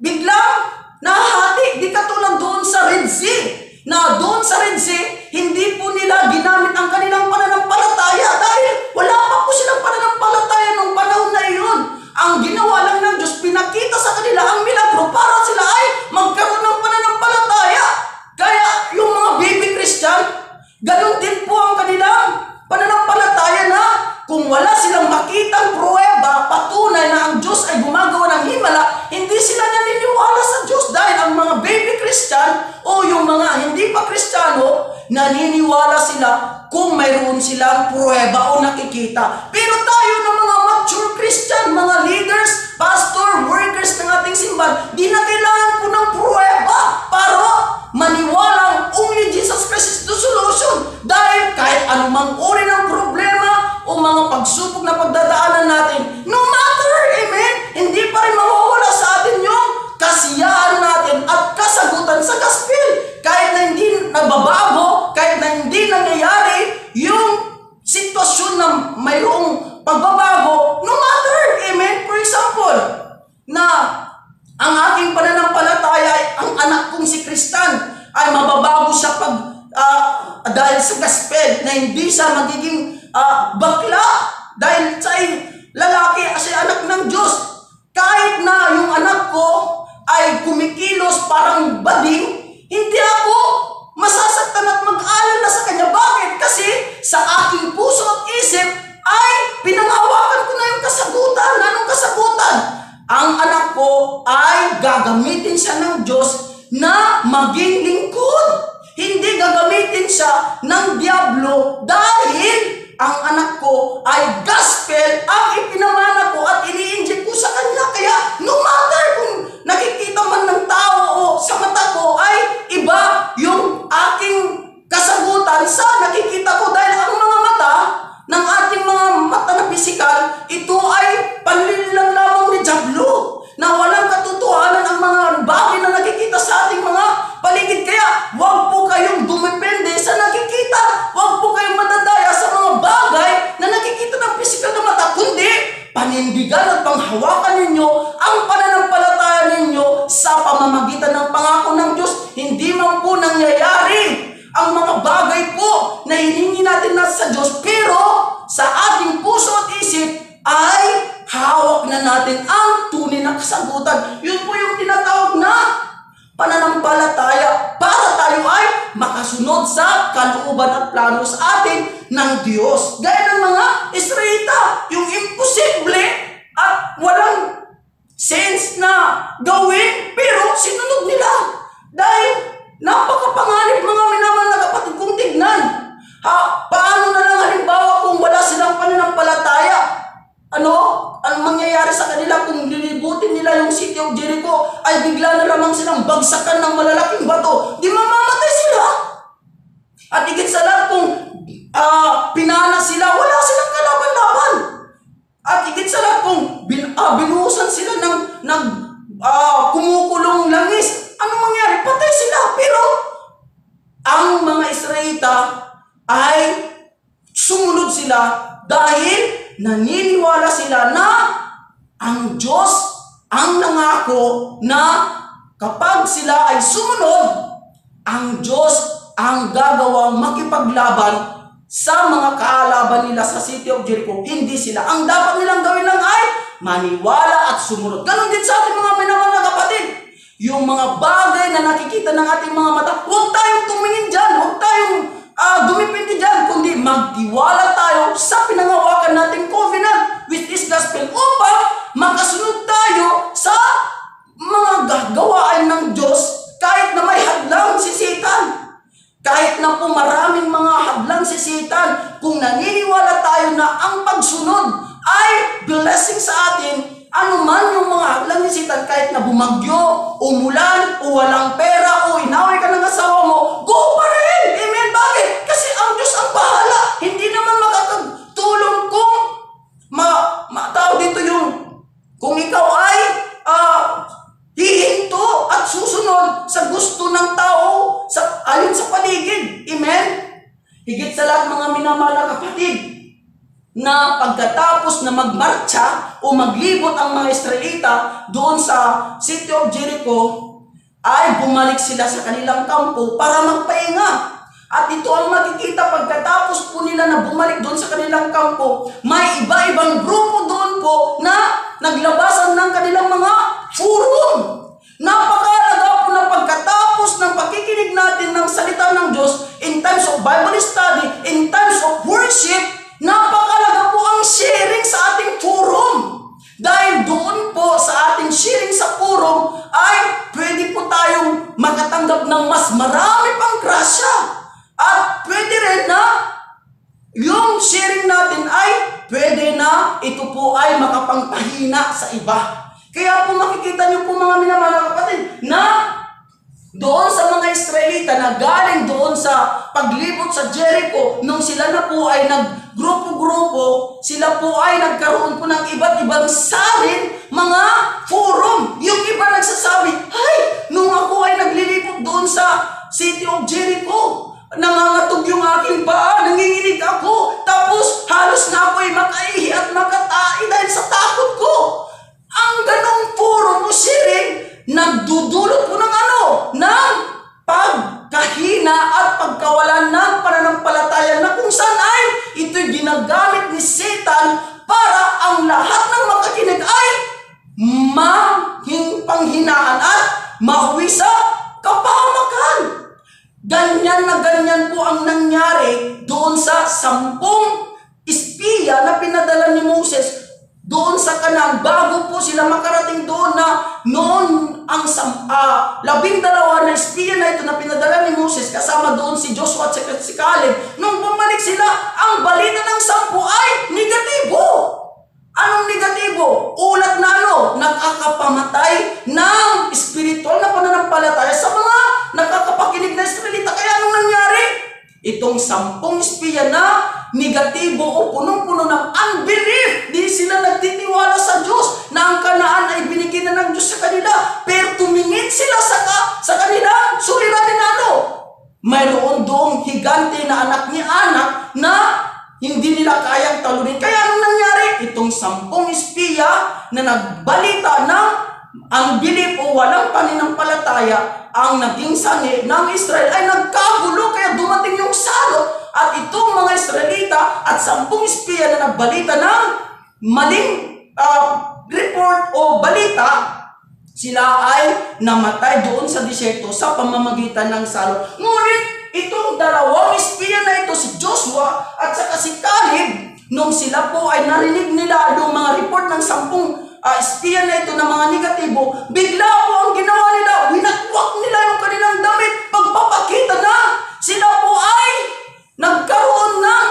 biglang nahati. Di katulad doon sa Red Sea, na doon sa Red Sea, hindi po nila ginamit ang kanilang pananampalataya dahil wala pa po silang pananampalataya nung panahon na iyon. Ang ginawa lang ng Diyos, pinakita sa kanila ang milagro para sila ay magkaroon ng pananampalataya. Kaya yung mga baby Christian, ganun din po ang kanilang pananampalataya, na kung wala silang makitang pruweba, patunay na ang Diyos ay gumagawa ng himala, hindi sila naniniwala sa Diyos. Dahil ang mga baby Christian o yung mga hindi pa Kristiyano, naniniwala sila kung mayroon silang pruweba o nakikita. Pero tayo na mga mature Christian, mga leaders, pastor, workers ng ating simbahan, di na kailangan po ng pruweba para maniwalang only Jesus Christ is the solution. Dahil kahit anumang uri ng problema o mga pagsubok na pagdadaanan natin, no matter, amen, hindi pa rin mawawala sa atin yung kasiyahan natin at kasagutan sa gospel. Kahit na hindi nagbabago, kahit na hindi nangyayari yung sitwasyon na mayroong pagbabago, no matter, amen. For example, na ang aking pananampalataya ay ang anak kong si Kristan ay mababago siya dahil sa gospel, na hindi siya magiging bakla dahil siya ay lalaki, siya anak ng Diyos. Kahit na yung anak ko ay kumikilos parang bading, hindi ako masasaktan at mag-alala sa kanya. Bakit? Kasi sa aking puso at isip ay pinanghawakan ko na yung kasagutan. Anong kasagutan? Ang anak ko ay gagamitin siya ng Diyos na maging lingkod. Hindi gagamitin siya ng diablo, dahil ang anak ko ay gospel ang ipinamana ko at ini-inject ko sa kanya. Kaya no matter kung nakikita man ng tao o sa mata ko ay iba yung aking kasagutan sa nakikita ko dahil ang mga mata ng ating mga mata na pisikal, ito ay panlilang lamang ni Diablo na walang katotohanan ang mga bagay na nakikita sa ating mga paligid. Kaya huwag po kayong dumepende sa nakikita. Huwag po kayong madadaya sa mga bagay na nakikita ng pisikal na mata, kundi panindigan at panghawakan ninyo ang pananampalataya ninyo sa pamamagitan ng pangako ng Diyos. Hindi man po nangyayari ang mga bagay po na hiningi natin na sa Diyos, pero sa ating puso at isip ay hawak na natin ang tunay na kasagutan. Yun po yung tinatawag na pananampalataya para tayo ay makasunod sa kalooban at plano sa atin ng Diyos. Gaya ng mga Israelita, yung imposible at walang sense na gawin, pero sinunod nila. Dahil napakapanganib, mga minamahal na kapatid, kung tignan. Paano na lang halimbawa kung wala silang pananampalataya? Ang mangyayari sa kanila kung lilibutin nila yung city of Jericho ay bigla na lamang silang bagsakan ng malalaking bato? Di mamamatay sila. At higit sa lahat kung pinana sila, wala silang kalaban-laban. At higit sa lahat kung binuhusan sila ng kumukulong langis, ano mangyari? Patay sila. Pero ang mga Israelita ay sumunod sila dahil naniniwala sila na ang Diyos ang nangako na kapag sila ay sumunod, ang Diyos ang gagawang makipaglaban sa mga kaalaban nila sa city of Jericho. Hindi sila. Ang dapat nilang gawin lang ay maniwala at sumunod. Ganon din sa ating mga minamahal na kapatid. Yung mga bagay na nakikita ng ating mga mata, huwag tayong tumingin dyan, huwag tayong dumipindi dyan, kundi magtiwala tayo sa pinangawakan nating covenant, which is gospel, upang makasunod tayo sa mga gagawain ng Diyos kahit na may hadlang si Satan. Kahit na po maraming mga hadlang si Satan, kung naniniwala tayo na ang pagsunod ay blessing sa atin, ano man yung mga hadlang ni Satan, kahit na bumagyo, umulan, o walang pera, o inaway ka ng asawa mo, go pa rin! Amen? Bakit? Kasi ang Diyos ang bahala. Hindi naman makakatulong kung tao dito yung kung ikaw ay hihinto at susunod sa gusto ng tao ayon sa paligid. Amen? Higit sa lahat, mga minamahal na kapatid, na pagkatapos na magmarcha o maglibot ang mga Israelita doon sa city of Jericho, ay bumalik sila sa kanilang kampo para magpahinga. At ito ang makikita pagkatapos po nila na bumalik doon sa kanilang kampo, may iba-ibang grupo doon po na naglabasan ng kanilang mga forum. Napakahalaga po na pagkatapos ng pakikinig natin ng salita ng Diyos, in times of Bible study, in times of worship, napakahalaga po ang sharing sa ating forum. Dahil doon po sa ating sharing sa forum ay pwede po tayong makatanggap ng mas marami pang grasya. At pwede rin na yung sharing natin ay pwede na ito po ay makapangpahina sa iba. Kaya po makikita niyo po, mga minamahal na kapatid, na doon sa mga Israelita na galing doon sa paglibot sa Jericho, nung sila na po ay naggrupo-grupo, sila po ay nagkaroon po ng iba't ibang salin, mga forum. Yung iba nagsasabi, "Ay, nung ako ay naglilibot doon sa city of Jericho, nangangatog yung aking paa, nanginginig ako, tapos halos na ako ay makaihi at makatai dahil sa takot ko." Ang ganong forum o sharing, nagdudulot po ng ng pagkahina at pagkawalan ng pananampalataya na kung saan ay ito'y ginagamit ni Satan para ang lahat ng makakinig ay panghinaan at mauwi sa kapahamakan. Ganyan na ganyan po ang nangyari doon sa 10 espiya na pinadala ni Moses doon sa Canaan, bago po sila makarating doon na noon ang 12 na espiya na ito na pinadala ni Moses, kasama doon si Joshua at si Caleb. Nung bumalik sila, ang balita ng 10 ay negatibo. Anong negatibo? Ulat na nakakapamatay ng espiritual na pananampalataya sa Itong 10 espiya na negatibo o punong-puno ng unbelief. Di sila nagtitiwala sa Diyos na ang Kanaan ay binigyan na ng Diyos sa kanila. Pero tumingin sila sa kanila, suliranin na ano? Mayroon doong higante na anak ni Anak na hindi nila kayang talunin. Kaya anong nangyari? Itong 10 espiya na nagbalita ng unbelief o walang paninampalataya ang naging sanhi ng Israel ay nagkagulo, kaya dumating yung salo at itong mga Israelita at 10 espiya na nagbalita ng maling report o balita, sila ay namatay doon sa disyerto sa pamamagitan ng salo. Ngunit itong 2 espiya na ito, si Joshua at saka si Caleb, nung sila po ay narinig nila yung mga report ng 10 espiya na ito na mga negatibo, bigla po ang ginawa nila, winakwak nila yung kanilang damit, pagpapakita na sila po ay nagkaroon ng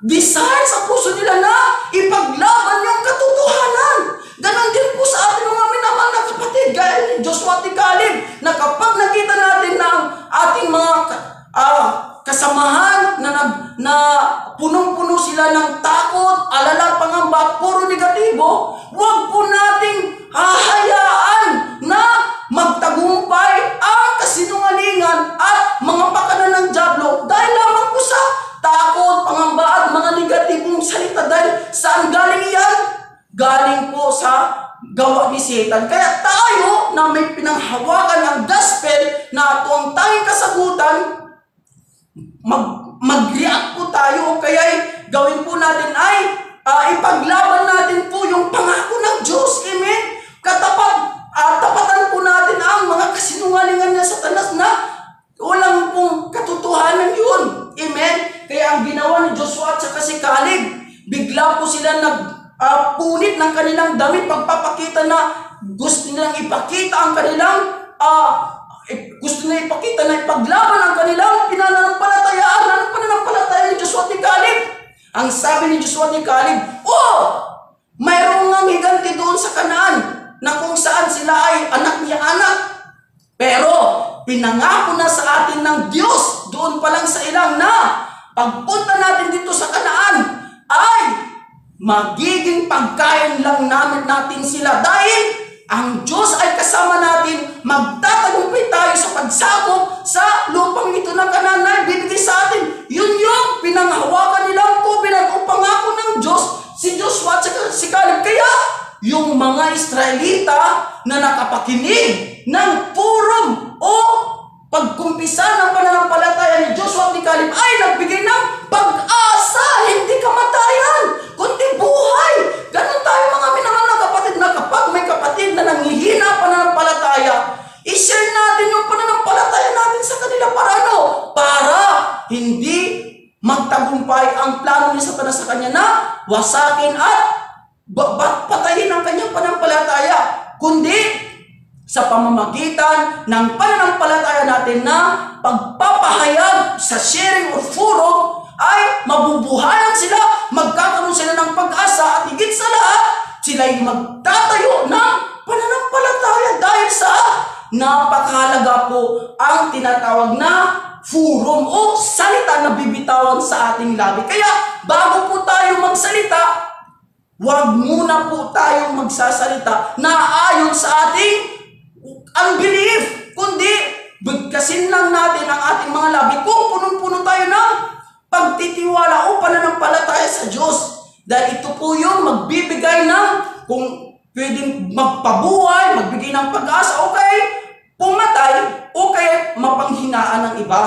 desire sa puso nila na ipaglaban yung katotohanan. Ganon din po sa ating mga minamahal na kapatid, gaya ni Joshua at Caleb, na kapag nakita natin na ang ating mga kasamahan na punong-puno sila ng takot, alala, pangamba, puro negatibo, huwag po nating hahayaan na magtagumpay ang kasinungalingan at mga pakanan ng dyablo dahil lamang po sa takot, pangamba at mga negatibong salita. Dahil saan galing iyan? Galing po sa gawa ni Satan. Kaya tayo na may pinanghawakan ng gospel na ito ang tanging kasagutan, mag-react po tayo, kaya gawin po natin ay ipaglaban natin po yung pangako ng Diyos. Amen? Tapatan po natin ang mga kasinungalingan niya Satanas na walang pong katotohanan yun. Amen? Kaya ang ginawa ni Joshua at saka si Caleb, bigla po sila punit ng kanilang damit, pagpapakita na gusto nilang ipakita ang kanilang gusto na ipakita na ipaglaban ang kanilang pinanampalatayaan. Anong pananampalataya ni Joshua at ni Caleb? Ang sabi ni Joshua at ni Caleb, mayroong nga higante doon sa Kanaan na kung saan sila ay anak niya Anak. Pero pinangako na sa atin ng Diyos doon pa lang sa ilang na pagpunta natin dito sa Kanaan ay magiging pagkain lang natin sila dahil ang Diyos ay kasama natin. Magtatagumpay tayo sa pagsabog sa lupang ito na Kanaan na ibibigay sa atin. Yun yung pinanghawakan nilang covenant o pangako ng Diyos, si Joshua at si Caleb. Kaya yung mga Israelita na nakapakinig ng purom o pagkumpisa ng pananampalataya ni Joshua at ni Caleb ay nagbigay ng pag-asa, hindi kamatayan, kundi buhay. Ganon tayo mga minamahal na kapatid, na kapag may kapatid na nanghihina pananampalataya, i-share natin yung pananampalataya natin sa kanila para ano? Para hindi magtagumpay ang plano ni Satanas sa kanya na wasakin at patayin ang kanyang pananampalataya, kundi sa pamamagitan ng pananampalataya natin na pagpapahayag sa sharing or forum ay mabubuhayan sila, magkakaroon sila ng pag-asa at higit sa lahat, sila'y magtatayo ng pananampalataya dahil sa napakahalaga po ang tinatawag na forum o salita na bibitawan sa ating labi. Kaya bago po tayo magsalita, huwag muna po tayong magsasalita na ayon sa ating unbelief, kundi bigkasin lang natin ang ating mga labi kung punong-puno tayo ng pagtitiwala o pananampalataya sa Diyos. Dahil ito po yung magbibigay ng, kung pwedeng magpabuhay, magbigay ng pag-asa, okay, pumatay, okay, mapanghinaan ng iba.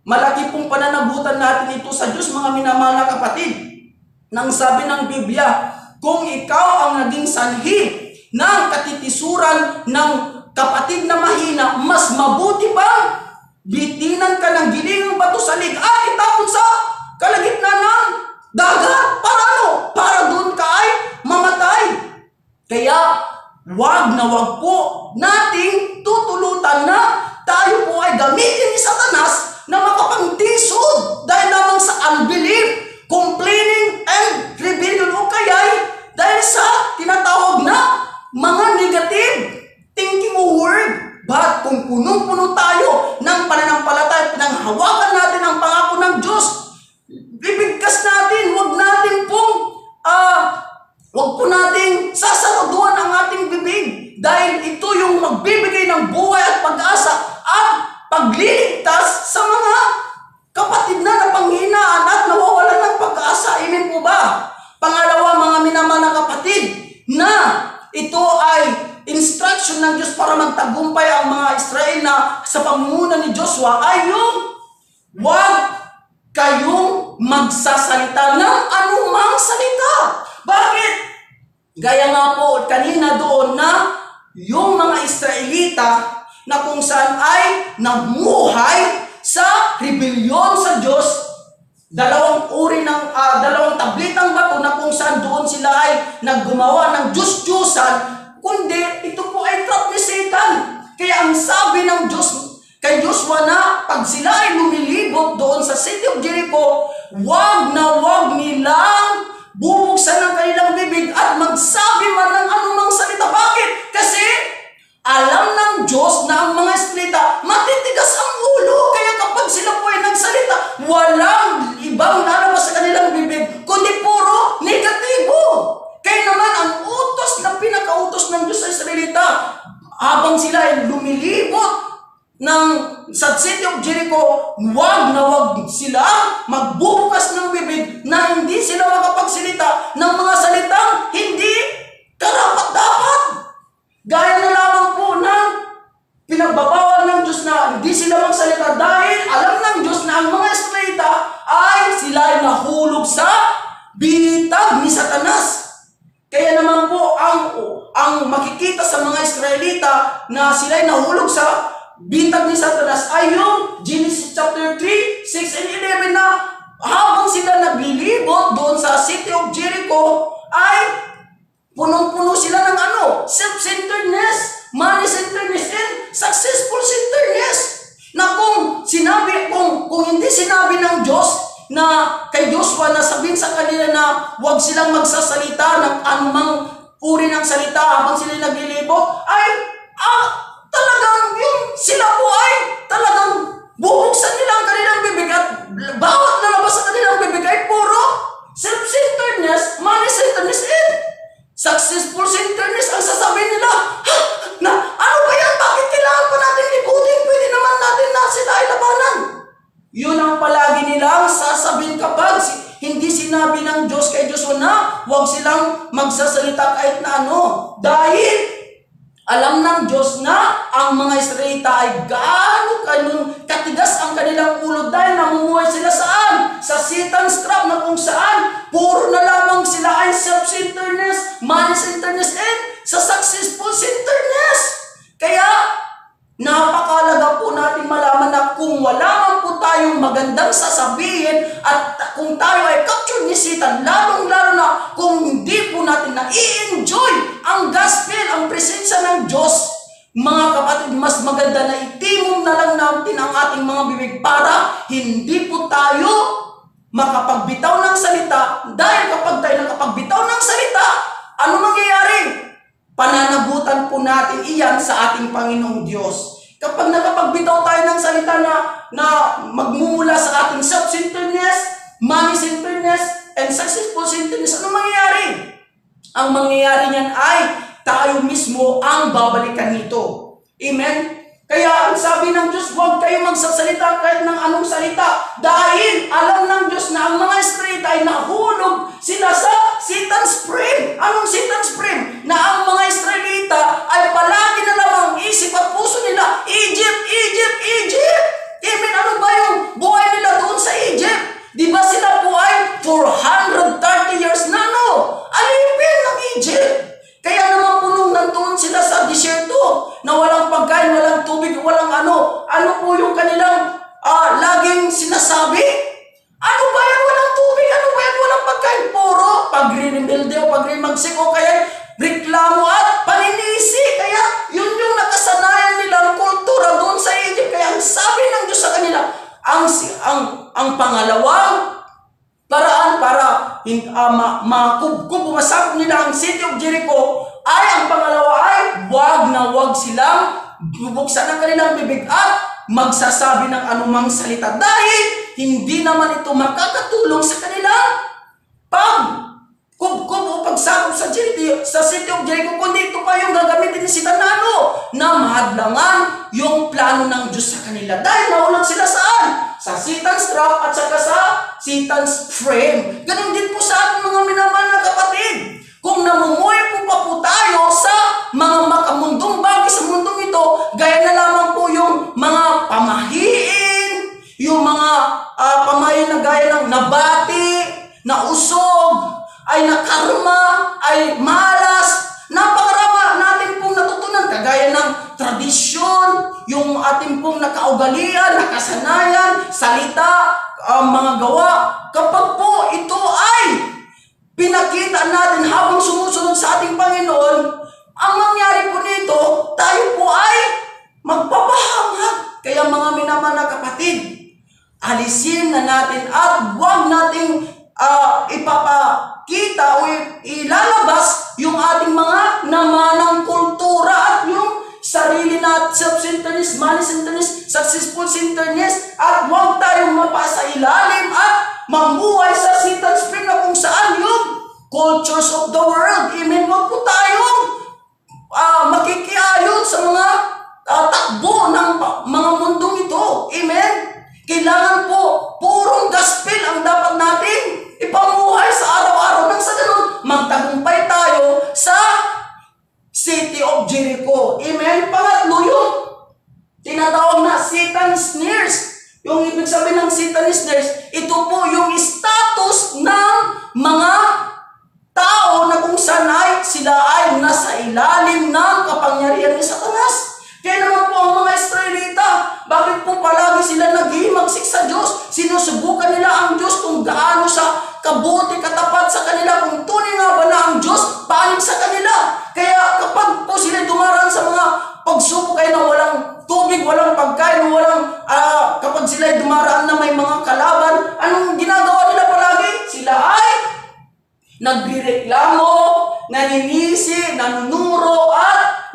Malaki pong pananagutan natin ito sa Diyos, mga minamahal na kapatid. Nang sabi ng Biblia, kung ikaw ang naging sanhi ng katitisuran ng kapatid na mahina, mas mabuti pa bitinan ka ng gilingang bato sa lig at itapon sa kalagitnaan ng dagat. Para ano? Para doon ka ay mamatay. Kaya wag na wag po nating tutulutan na tayo po ay gamitin ni Satanas na makapangtisod dahil lamang sa unbelief, complaining, and rebellion o kaya'y dahil sa tinatawag na mga negative thinking o word. But kung punong-puno tayo ng pananampalataya, pinanghawakan natin ang pangako ng Diyos, kapatid na napanghinaan at nawawalan ng pag-asa. Amen po ba? Pangalawa, mga minamahal na kapatid, na ito ay instruction ng Diyos para magtagumpay ang mga Israel na sa pamumuno ni Joshua ay yung huwag kayong magsasalita ng anumang salita. Bakit? Gaya nga po kanina doon na yung mga Israelita na kung saan ay namuhay sa rebellion sa Diyos, dalawang tablitang bato na kung saan doon sila ay naggumawa ng Diyos-Diyosan, kundi ito po ay trap ni Satan. Kaya ang sabi ng Diyos kay Joshua na pag sila ay lumilibot doon sa city of Jericho, wag na wag nilang bubuksan ng kanilang bibig at magsabi man ng anumang salita. Bakit? Kasi alam ng Diyos na ang mga Israelita matitigas ang ulo. Kaya kapag sila po ay nagsalita, walang ibang lalabas sa kanilang bibig, kundi puro negatibo. Kaya naman ang utos na pinakautos ng Diyos sa Israelita, habang sila ay lumilibot sa city of Jericho, wag na wag sila magbubukas ng bibig na hindi sila makapagsalita ng mga salitang hindi karapat-dapat. Gaya na lamang po ng pinagbabawal ng Diyos na hindi sila magsalita dahil alam ng Diyos na ang mga Israelita ay sila ay nahulog sa bitag ni Satanas. Kaya naman po ang makikita sa mga Israelita na sila ay nahulog sa bitag ni Satanas ay yung Genesis chapter 3, 6 and 11 na habang sila naglilibot doon sa city of Jericho ay punong-puno sila ng self-centeredness, money-centeredness, and successful-centeredness. Na kung hindi sinabi ng Diyos na kay Joshua na sabihin sa kanila na huwag silang magsasalita ng anumang uri ng salita habang sila naglilibot, ay talagang sila po ay talagang bubuksan nila ang kanilang bibig at bawat lalabas sa kanilang bibig ay puro self-centeredness, money-centeredness, and successful-centeredness ang sasabihin nila. Na ano ba yan? Bakit kailangan pa natin libutin? Pwede naman natin na sila ay labanan. Yun ang palagi nilang sasabihin kapag hindi sinabi ng Diyos kay Joshua na huwag silang magsasalita kahit na ano. Dahil alam ng Diyos na ang mga Israelita ay gaano katigas ang kanilang ulo dahil namumuhay sila saan? Sa Satan's trap na kung saan puro na lamang sila ay self-centeredness, money-centeredness, and sa successful-centeredness. Kaya napakalaga po natin malaman na kung wala man po tayong magandang sasabihin at kung tayo ay captured ni Satan, lalong-lalo na kung hindi po natin na-i-enjoy ang gospel, ang presensya ng Diyos, mga kapatid, mas maganda na itimom na lang natin ang ating mga bibig para hindi po tayo makapagbitaw ng salita. Dahil kapag tayo nakapagbitaw ng salita, ano mangyayari? Pananagutan po natin iyan sa ating Panginoong Diyos. Kapag nakapagbitaw tayo ng salita na magmumula sa ating self-centeredness, money-centeredness, and successful-centeredness, ano mangyayari? Ang mangyayari niyan ay tayo mismo ang babalikan nito. Amen? Kaya ang sabi ng Diyos, huwag kayo magsasalita kahit ng anong salita. Dahil alam ng Diyos na ang mga Israelita ay nahulog sila sa Satan's frame. Anong Satan's frame? Na ang mga Israelita ay palagi na lamang isip at puso nila, Egypt, Egypt, Egypt. Amen? Ano ba yung buhay nila doon sa Egypt? Di ba sila po ay 430 years na alipin ng Egypt? Kaya naman punong nandoon sila sa disyerto na walang pagkain, walang tubig, walang ano po yung kanilang laging sinasabi? Ano ba yan? Walang tubig, ano ba yan? Walang pagkain, puro pagre-rebelde o pagre-magsik o kaya reklamo at paninisi. Kaya yun yung nakasanayan nilang kultura doon sa Egypt. Kaya ang sabi ng Diyos sa kanila, ang pangalawang paraan para masakop nila ang city of Jericho ay ang pangalawa ay wag na wag silang bubuksan ang kanilang bibig at magsasabi ng anumang salita dahil hindi naman ito makakatulong sa kanilang pagkubkob o pagsakop sa city of Jericho, kundi ito pa yung gagamitin ni Satan na mahadlangan yung plano ng Diyos sa kanila dahil naulang sila saan? Sa Satan's trap trap at saka sa Satan's frame. Ganun din po sa ating mga minamahal na kapatid. Kung namumuhay po pa po tayo sa mga makamundong bagay sa mundong ito, gaya na lamang po yung mga pamahiin, yung mga pamahiin na gaya ng nabati, nausog, ay nakarma, ay malas, napakarama natin pong natutunan, kagaya ng tradisyon, yung ating pong nakaugalian, nakasanayan, salita, mga gawa. Kapag po ito ay pinakita natin habang sumusunod sa ating Panginoon, ang mangyari po nito, tayo po ay magpapahangad. Kaya mga minamahal na kapatid, alisin na natin at huwag nating ipapakita o ilalabas yung ating mga namanang kultura at yung sarili na self-centeredness, money-centeredness, successful-centeredness, at huwag tayong mapasa ilalim at mamuhay sa Satan's frame na kung saan yung cultures of the world. Amen. Huwag po tayong makikiayon sa mga takbo ng mga mundong ito. Amen. Kailangan po purong gospel ang dapat natin ipamuhay sa araw-araw nang sa ganun magtagumpay tayo sa city of Jericho. Amen. Pangatlo, yung tinatawag na Satan's snares. Yung ibig sabihin ng Satan's snares, ito po yung status ng mga tao na kung saan ay sila ay nasa ilalim ng kapangyarihan ni Satanas. Kaya naman po ang mga Israelita, bakit po palagi sila naghihimagsik sa Diyos? Sinusubukan nila ang Diyos kung gaano siya kabuti, katapat sa kanila, kung tunay nga ba na ang Diyos panig sa kanila. Kaya kapag po sila dumaraan sa mga pagsubok ay na walang tubig, walang pagkain, kapag sila dumaraan na may mga kalaban, anong ginagawa nila palagi? Sila ay nagreklamo, naninisi, nanunuro, at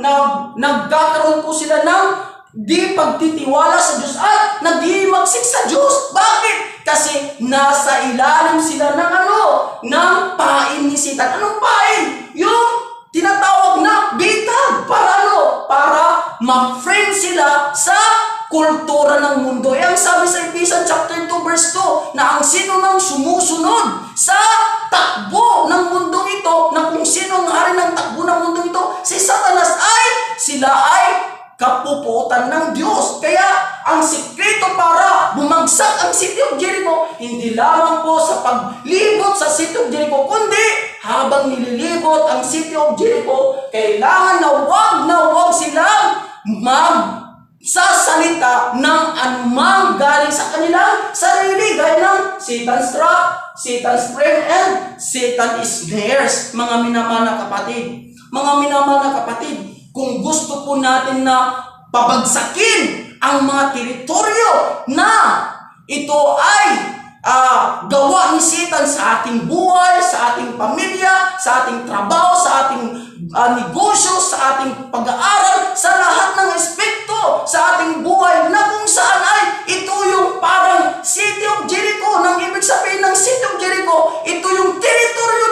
nagkakaroon po sila ng di pagtitiwala sa Diyos at naghihimagsik sa Diyos. Bakit? Kasi nasa ilalim sila ng ng pain ni Satan. Anong pain? Yung tinatawag na bitag. Para Para ma-frame sila sa kultura ng mundo. Ang sabi sa Ephesians chapter 2 verse 2 na ang sino mang sumusunod sa takbo ng mundong ito, na kung sino ang hari ng takbo ng mundong ito, si Satanas sila ay kapuputan ng Diyos. Kaya ang sikreto para bumagsak ang City of Jericho, hindi lamang po sa paglibot sa City of Jericho, kundi habang nililibot ang City of Jericho, kailangan na wag silang magsasalita ng anumang galing sa kanilang sarili, gaya ng Satan's trap, Satan's frame, and Satan's snares. Mga minamahal na kapatid, kung gusto po natin na pabagsakin ang mga teritoryo na ito ay gawa ni Satan sa ating buhay, sa ating pamilya, sa ating trabaho, sa ating negosyo, sa ating pag-aaral, sa lahat ng aspekto sa ating buhay, na kung saan ay ito yung parang City of Jericho. Nang ibig sabihin ng City of Jericho, ito yung teritoryo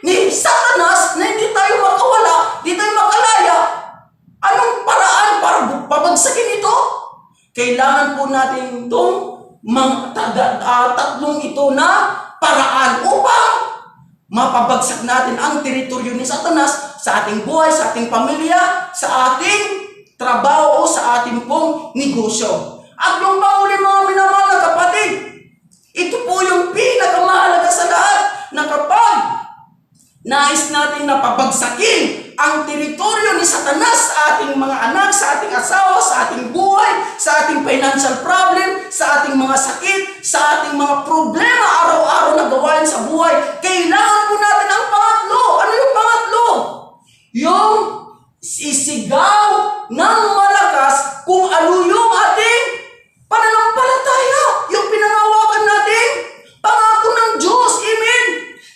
ni Satanas na hindi tayo makawala, hindi tayo makalaya. Anong paraan para pabagsakin ito? Kailangan po natin itong tatlong ito na paraan upang mapabagsak natin ang teritoryo ni Satanas sa ating buhay, sa ating pamilya, sa ating trabaho, sa ating pong negosyo. At yung panghuli, mga minamahal na kapatid, ito po yung pinakamahalaga sa lahat, na kapag nais natin na pabagsakin ang teritoryo ni Satanas sa ating mga anak, sa ating asawa, sa ating buhay, sa ating financial problem, sa ating mga sakit, sa ating mga problema araw-araw na gawain sa buhay, kailangan po natin ang pangatlo. Ano yung pangatlo? Yung isigaw ng malakas kung ano yung ating pananampalataya, yung pinangawakan natin, pangako ng Diyos. Amen.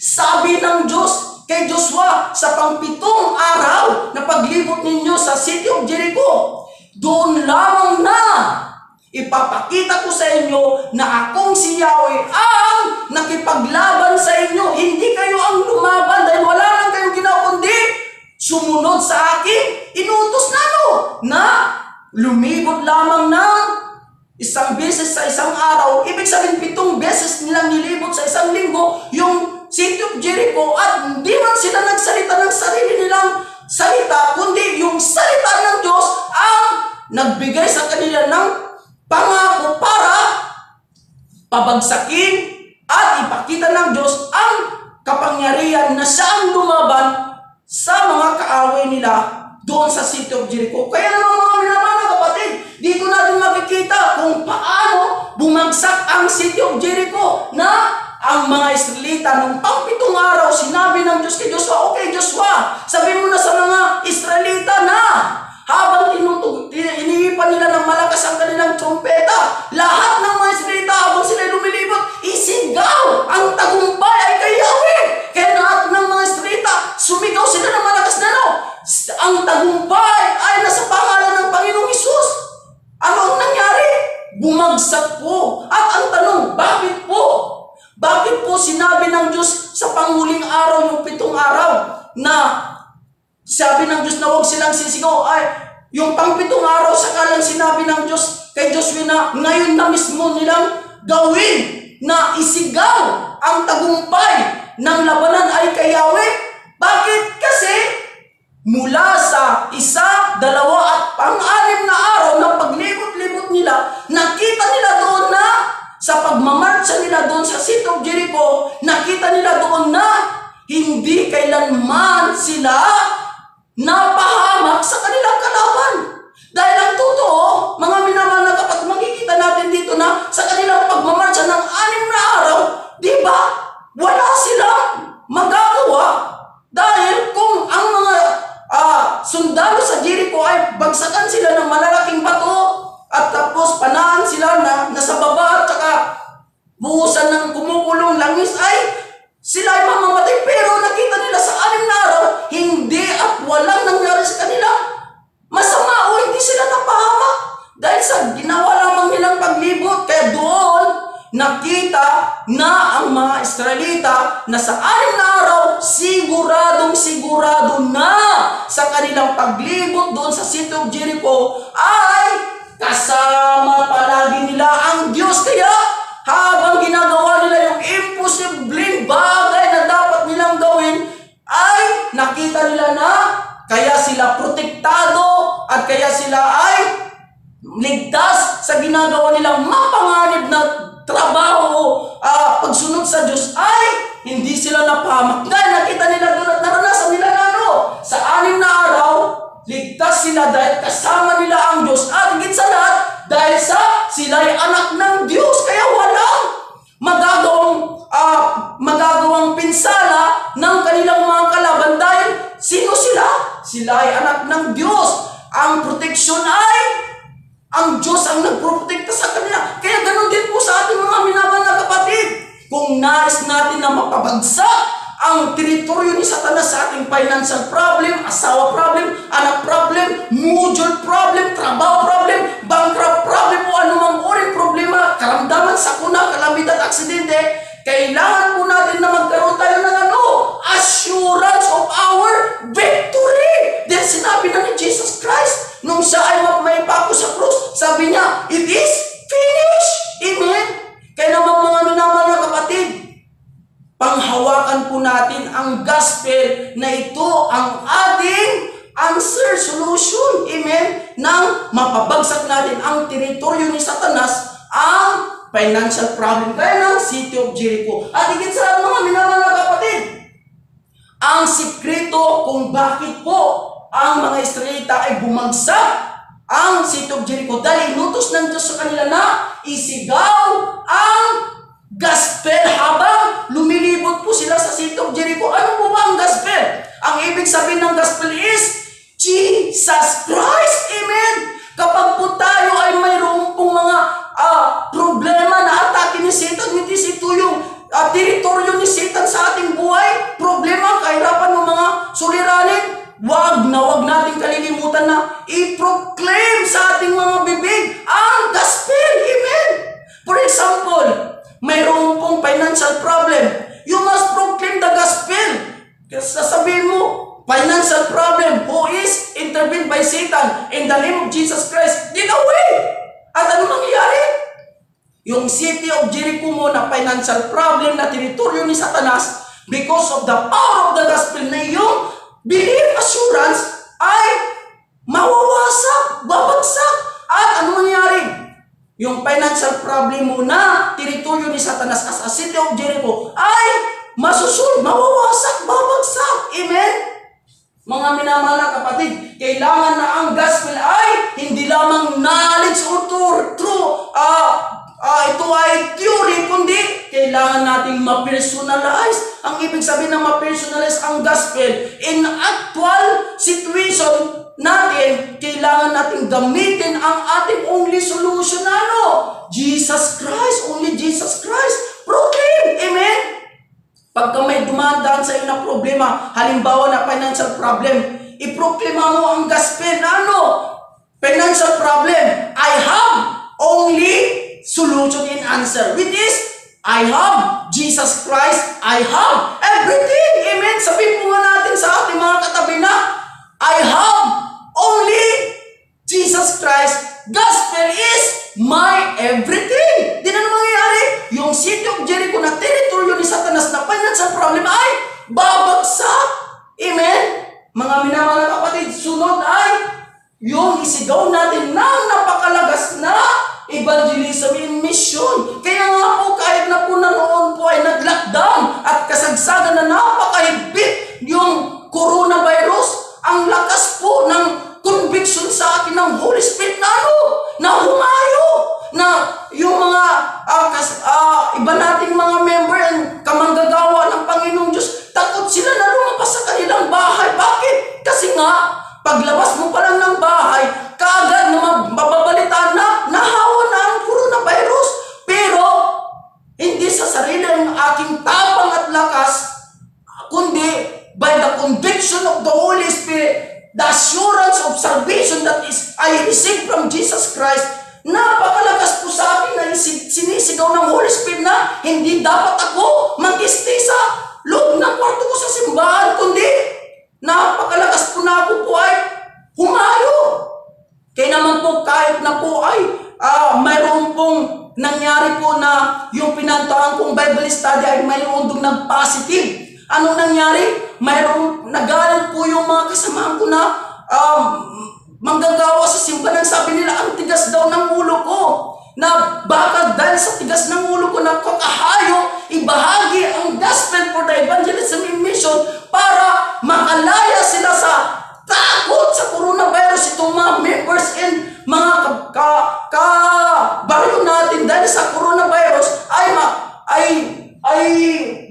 Sabi ng Diyos kay Joshua sa pang-7 araw na paglibot ninyo sa City of Jericho, doon lamang na ipapakita ko sa inyo na akong si Yahweh ang nakipaglaban sa inyo. Hindi kayo ang lumaban dahil wala lang kayong ginawa kundi sumunod sa akin. Inutos na lumibot lamang ng isang beses sa isang araw, ibig sabihin 7 beses nilang nilibot sa isang linggo yung City of Jericho at hindi man sila nagsalita ng sarili nilang salita, kundi yung salita ng Diyos ang nagbigay sa kanila ng pangako para pabagsakin at ipakita ng Diyos ang kapangyarihan na siya ang lumaban sa mga kaaway nila doon sa City of Jericho. Kaya naman mga minamahal na kapatid, dito natin makikita kung paano bumagsak ang City of Jericho na ang mga Israelita nung pang-7 araw, sinabi ng Diyos kay Joshua, okay Joshua, sabihin mo na sa mga Israelita na habang iniipan nila ng malakas ang kanilang trompeta, lahat ng mga Israelita habang sila lumilibot, isigaw ang tagumpay ay kay Yahweh. Kaya lahat ng mga Israelita, sumigaw sila ng malakas na ang tagumpay ay nasa pangalan ng Panginoong Hesus. Ano ang nangyari? Bumagsak po. At ang tanong, bakit po? Bakit po sinabi ng Diyos sa panghuling araw, yung 7 araw, na sabi ng Diyos na huwag silang sisigaw, ay yung pang-7 araw saka lang sinabi ng Diyos kay Joshua na ngayon na mismo nilang gawin na isigaw ang tagumpay ng labanan ay kay Yahweh? Bakit? Kasi mula sa 1, 2 at pang-6 na araw na paglibot-libot nila, nakita nila doon na sa pagmamarcha nila doon sa City of Jericho, nakita nila doon na hindi kailanman sila napahamak sa kanilang kalaban. Dahil ang totoo, mga minamahal na kapatid, makikita natin dito na sa kanilang pagmamarcha ng 6 na araw, di ba, wala silang magagawa. Dahil kung ang mga sundalo sa Jericho ay bagsakan sila ng malalaking bato at tapos panahan sila na nasa baba at saka buhusan ng kumukulong langis, ay sila ay mamamatay. Pero nakita nila sa 6 na araw, hindi at walang nangyari sa kanila masama o hindi sila napahamak dahil sa ginawa lamang nilang paglibot. Kaya doon nakita na ang mga Israelita na sa 6 na araw, siguradong sigurado na sa kanilang paglibot doon sa City of Jericho ay kasama palagi nila ang Diyos. Kaya habang ginagawa nila yung imposibleng bagay na dapat nilang gawin, ay nakita nila na kaya sila protektado at kaya sila ay ligtas sa ginagawa nilang mapanganib na trabaho, pagsunod sa Diyos, ay hindi sila napahamak. Dahil nakita nila doon at naranasan nila na sa 6 na araw, ligtas sila dahil kasama nila ang Diyos. At higit sa lahat, dahil sa sila'y anak ng Diyos. Kaya walang magagawang pinsala ng kanilang mga kalaban dahil sino sila? Sila ay anak ng Diyos. Ang proteksyon ay ang Diyos ang nagprotekta sa kanila. Kaya ganun din po sa ating mga minamahal na kapatid. Kung nais natin na mapabagsak ang teritoryo ni Satanas sa ating financial problem, asawa problem, anak problem, module problem, trabaho problem, bankrupt problem, o anumang uring problema, karamdaman, sakuna, kalamidad, aksidente, kailangan po natin na magkaroon tayo ng assurance of our victory. Then sinabi na ni Jesus Christ, nung siya ay maipako sa krus, sabi niya, it is finished. Amen? Kaya naman mga minamahal na kapatid, panghawakan po natin ang gospel na ito ang ating answer, solution, amen, nang mapabagsak natin ang teritoryo ni Satanas, ang financial problem kaya ng City of Jericho. At higit sa lahat mga minamahal na kapatid, ang sikreto kung bakit po ang mga Israelita ay bumagsak ang City of Jericho dahil inutos ng Diyos sa kanila na isigaw ang gospel habang lumilibot po sila sa City of Jericho. Ano po ba ang gospel? Ang ibig sabihin ng gospel is Jesus Christ. Amen. Kapag po tayo ay mayroon pong mga problema na atake ni Satan, hindi ito yung teritoryo ni Satan sa ating buhay, problema, kahirapan ng mga suliranin, wag natin kalilimutan na i-proclaim sa ating mga bibig ang gospel. Amen. For example, mayroon pong financial problem, you must proclaim the gospel. Kasi sasabihin mo, financial problem, who is intervened by Satan, in the name of Jesus Christ, get away. At ano mangyayari? Yung city of Jericho mo na financial problem na teritoryo ni Satanas, because of the power of the gospel na iyong belief assurance ay mawawasak, babagsak. At ano mangyayari? Yung financial problem mo na teritoryo ni Satanas as a city of Jericho ay mawawasak, babagsak. Amen? Mga minamahal na kapatid, kailangan na ang gospel ay hindi lamang knowledge or true, ito ay theory, kundi kailangan nating ma-personalize. Ang ibig sabihin ng ma-personalize ang gospel in actual situation natin, kailangan nating gamitin ang ating only solution na ano? Jesus Christ, only Jesus Christ. Proclaim, amen? Pagka may dumadaan sa iyo na problema, halimbawa na financial problem, iproklima mo ang gospel na ano? Financial problem, I have only solution and answer, which is, I have Jesus Christ, I have everything. Amen? Sabihin po nga natin sa ating mga katabi na, I have only Jesus Christ. Gospel is my everything. Di na mangyayari? Yung city of Jericho na teritoryo ni Satanas na financial problem ay babagsak. Amen? Mga minamahal na kapatid, sunod ay yung isigaw natin ng napakalagas na evangelism in mission. Kaya nga po, kahit na po na noon po ay nag-lockdown at kasagsagan na napakahigpit yung coronavirus, ang lakas po ng conviction sa akin ng Holy Spirit na ano? Na humayo. Na yung mga iba nating mga member and kamanggagawa ng Panginoong Diyos, takot sila na lumabas sa kanilang bahay. Bakit? Kasi nga, paglabas mo pa lang ng bahay, kaagad na mababalitaan na nahawa na ang coronavirus. Pero, hindi sa sarili ng aking tapang at lakas, kundi by the conviction of the Holy Spirit, the assurance of salvation that is I received from Jesus Christ, napakalakas po sa akin na sinisigaw ng Holy Spirit na hindi dapat ako mag-stay sa loob ng kwarto ko sa simbahan, kundi napakalakas po na ako po ay humayo. Kaya naman po kahit na po ay mayroon pong nangyari po na yung pinantahan kong Bible study ay mayroon doon nag-positive. Anong nangyari? Mayroon nagalit po yung mga kasamahan ko na manggagawa sa simbahan. Sabi nila, ang tigas daw ng ulo ko. Na baka dahil sa tigas ng ulo ko na kakahayo, ibahagi ang gospel for the evangelism in mission para makalaya sila sa takot sa coronavirus. Itong mga members and mga kabaryo natin dahil sa coronavirus ay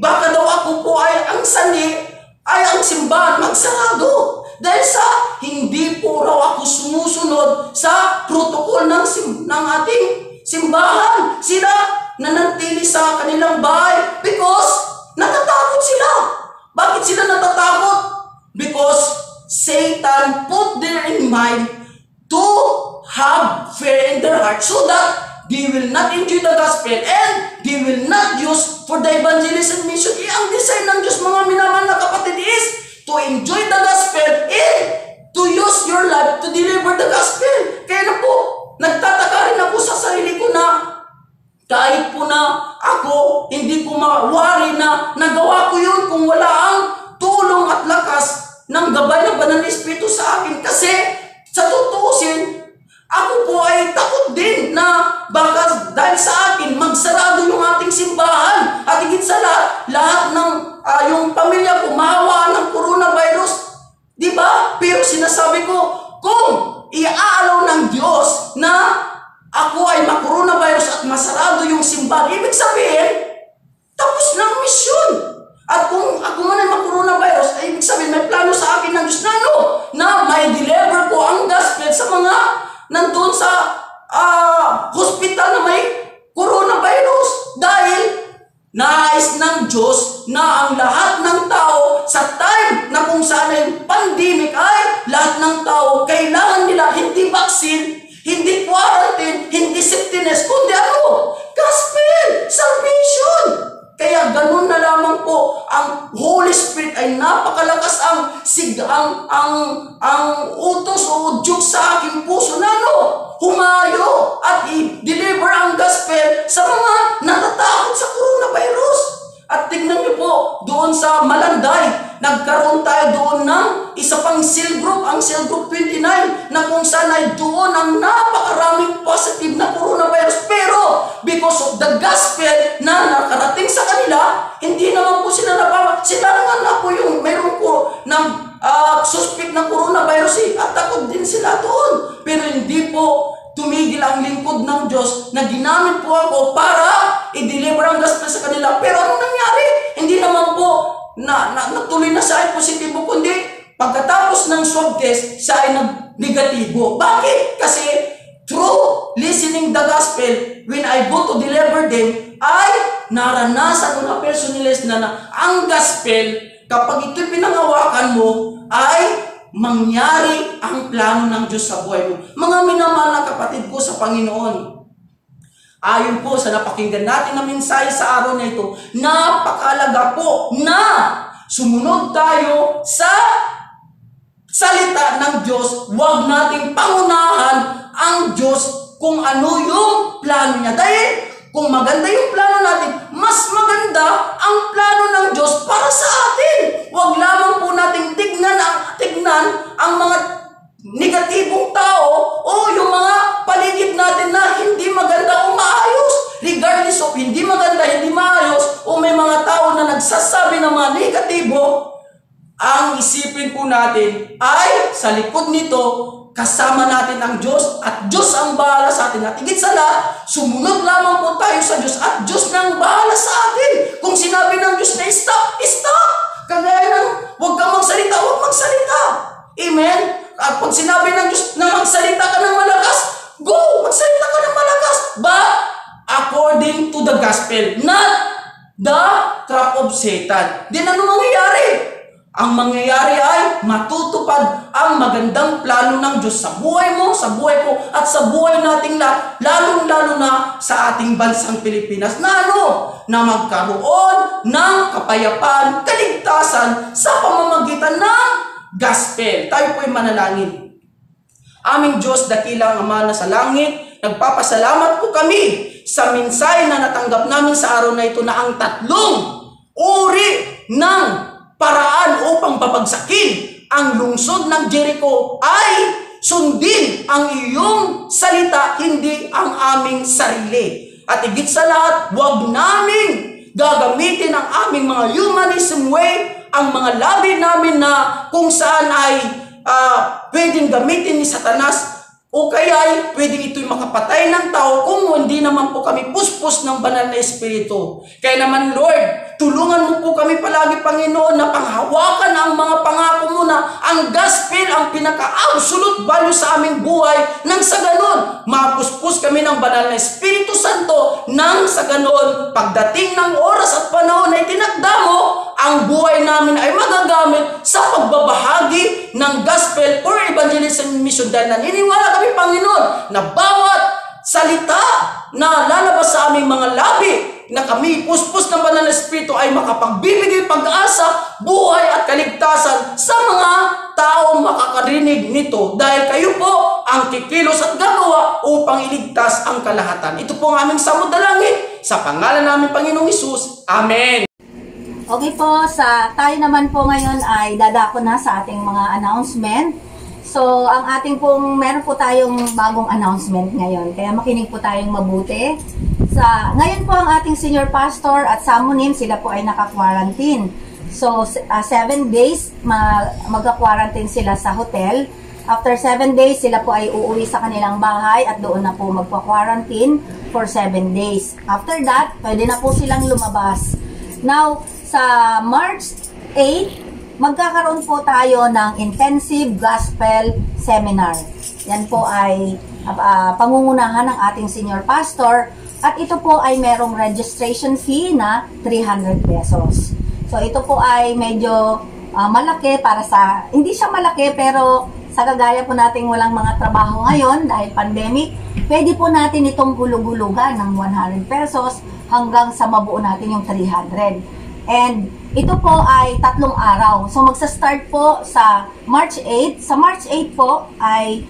baka daw ako po ay ang sani ay ang simbahan magsarado dahil sa hindi po raw ako sumusunod sa protocol ng ating simbahan. Sila nanatili sa kanilang bahay because natatakot sila. Bakit sila natatakot? Because Satan put there in mind to have fear in their heart so that they will not enjoy the gospel and they will not use for the evangelism mission. Ang design ng Diyos, mga minamahal na kapatid, is to enjoy the gospel and to use your life to deliver the gospel. Kaya na po, nagtataka rin ako sa sarili ko na kahit po na ako, hindi ko mawari na nagawa ko yun kung wala ang tulong at lakas ng gabay ng Banal na Espiritu sa akin. Kasi sa tutuusin, ako po ay takot din na baka dahil sa akin magsarado yung ating simbahan. At higit sa lahat ng yung pamilya ko mahawaan ng coronavirus. Diba? Pero sinasabi ko, kung iaalaw ng Diyos na ako ay ma-coronavirus at masarado yung simbahan, ibig sabihin, tapos ng misyon. At kung ako man ay ma-coronavirus, ay ibig sabihin may plano sa akin ng Diyos na ano? Na may deliver ko ang gospel sa mga nandun sa hospital na may coronavirus. Dahil nais ng Diyos na ang lahat ng tao sa time na kung saan ay pandemic ay lahat ng tao kailangan nila hindi vaccine, hindi quarantine, hindi sickness, kundi ano? Gospel! Salvation! Kaya ganun na lamang po ang Holy Spirit ay napakalakas ang utos o udyok sa aking puso na ano? humayo at i-deliver ang gospel sa mga natatakot sa coronavirus. At tignan niyo po, doon sa Malanday, nagkaroon tayo doon ng isa pang cell group, ang cell group 29, na kung saan ay doon ang napakaraming positive na coronavirus. Pero, because of the gospel na nakarating sa kanila, hindi naman po sila sila nga po yung mayroon po ng suspect ng coronavirus at takot din sila doon. Pero hindi po tumigil ang lingkod ng Diyos na ginamit po ako para i-deliver ang gospel sa kanila. Pero anong nangyari? Hindi naman po natuloy na siya ay positibo, kundi pagkatapos ng swab test, siya ay nag-negatibo. Bakit? Kasi through listening the gospel, when I go to deliver them, ay naranasan ko na personalis na ang gospel, kapag ito'y pinangawakan mo, ay mangyari ang plano ng Diyos sa buhay mo. Mga minamahal na kapatid ko sa Panginoon, ayon po sa napakinggan natin na mensahe sa araw na ito, napakalaga po na sumunod tayo sa salita ng Diyos. Huwag nating pangunahan ang Diyos kung ano yung plano niya. Dahil kung maganda yung plano natin, mas maganda ang plano ng Diyos para sa atin. Huwag lamang po nating tignan ang mga negatibong tao o yung mga paligid natin na hindi maganda o maayos. Regardless of hindi maganda, hindi maayos, o may mga tao na nagsasabi ng mga negatibo, ang isipin po natin ay sa likod nito, kasama natin ang Diyos at Diyos ang bahala sa atin. At higit sa lahat, sumunod lamang po tayo sa Diyos at Diyos na ang bahala sa atin. Kung sinabi ng Diyos na stop, stop! Kagaya ng huwag kang magsalita, huwag magsalita. Amen? At pag sinabi ng Diyos na magsalita ka ng malakas, go! Magsalita ka ng malakas. But according to the gospel, not the trap of Satan. Then ano mangyayari? Ang mangyayari ay matutupad ang magandang plano ng Diyos sa buhay mo, sa buhay ko, at sa buhay nating lahat, lalong-lalo na sa ating bansang Pilipinas na na magkaroon ng kapayapaan, kaligtasan sa pamamagitan ng gospel. Tayo po'y manalangin. Aming Diyos, dakilang Ama na sa langit, nagpapasalamat po kami sa mensahe na natanggap namin sa araw na ito na ang tatlong uri ng paraan upang babagsakin ang lungsod ng Jericho ay sundin ang iyong salita, hindi ang aming sarili. At higit sa lahat, huwag namin gagamitin ang aming mga humanism way, ang mga labi namin na kung saan ay pwedeng gamitin ni Satanas o kaya ay pwedeng ito'y makapatay ng tao kung hindi naman po kami puspos ng banal na Espiritu. Kaya naman, Lord, tulungan mo po kami palagi, Panginoon, na panghawakan ang mga pangako mo na ang gospel ang pinaka-absolute value sa aming buhay. Nang sa ganon, mapuspos kami ng banal na Espiritu Santo. Nang sa ganon, pagdating ng oras at panahon na itinakda mo, ang buhay namin ay magagamit sa pagbabahagi ng gospel or evangelism mission. Dahil naniniwala kami, Panginoon, na bawat salita na lalabas sa aming mga labi na kami puspos ng banal na Espiritu ay makapagbibigay pag-asa, buhay at kaligtasan sa mga taong makakarinig nito. Dahil kayo po ang kikilos at gagawa upang iligtas ang kalahatan. Ito po ang aming samudalangin sa pangalan namin, Panginoong Hesus. Amen. Okay po, tayo naman po ngayon ay dadako na sa ating mga announcement. So, ang ating meron po tayong bagong announcement ngayon. Kaya makinig po tayong mabuti. Ngayon po ang ating senior pastor at samunim, sila po ay naka-quarantine. So, 7 days magka-quarantine sila sa hotel. After 7 days, sila po ay uuwi sa kanilang bahay at doon na po magpa-quarantine for 7 days. After that, pwede na po silang lumabas. Now, sa March 8, magkakaroon po tayo ng intensive gospel seminar. Yan po ay pangungunahan ng ating senior pastor at ito po ay merong registration fee na 300 pesos. So ito po ay medyo malaki para sa, hindi siya malaki pero sa kagaya po nating walang mga trabaho ngayon dahil pandemic, pwede po natin itong hulug-hulugan ng 100 pesos hanggang sa mabuo natin yung 300. And ito po ay 3 araw. So magsa-start po sa March 8. Sa March 8 po ay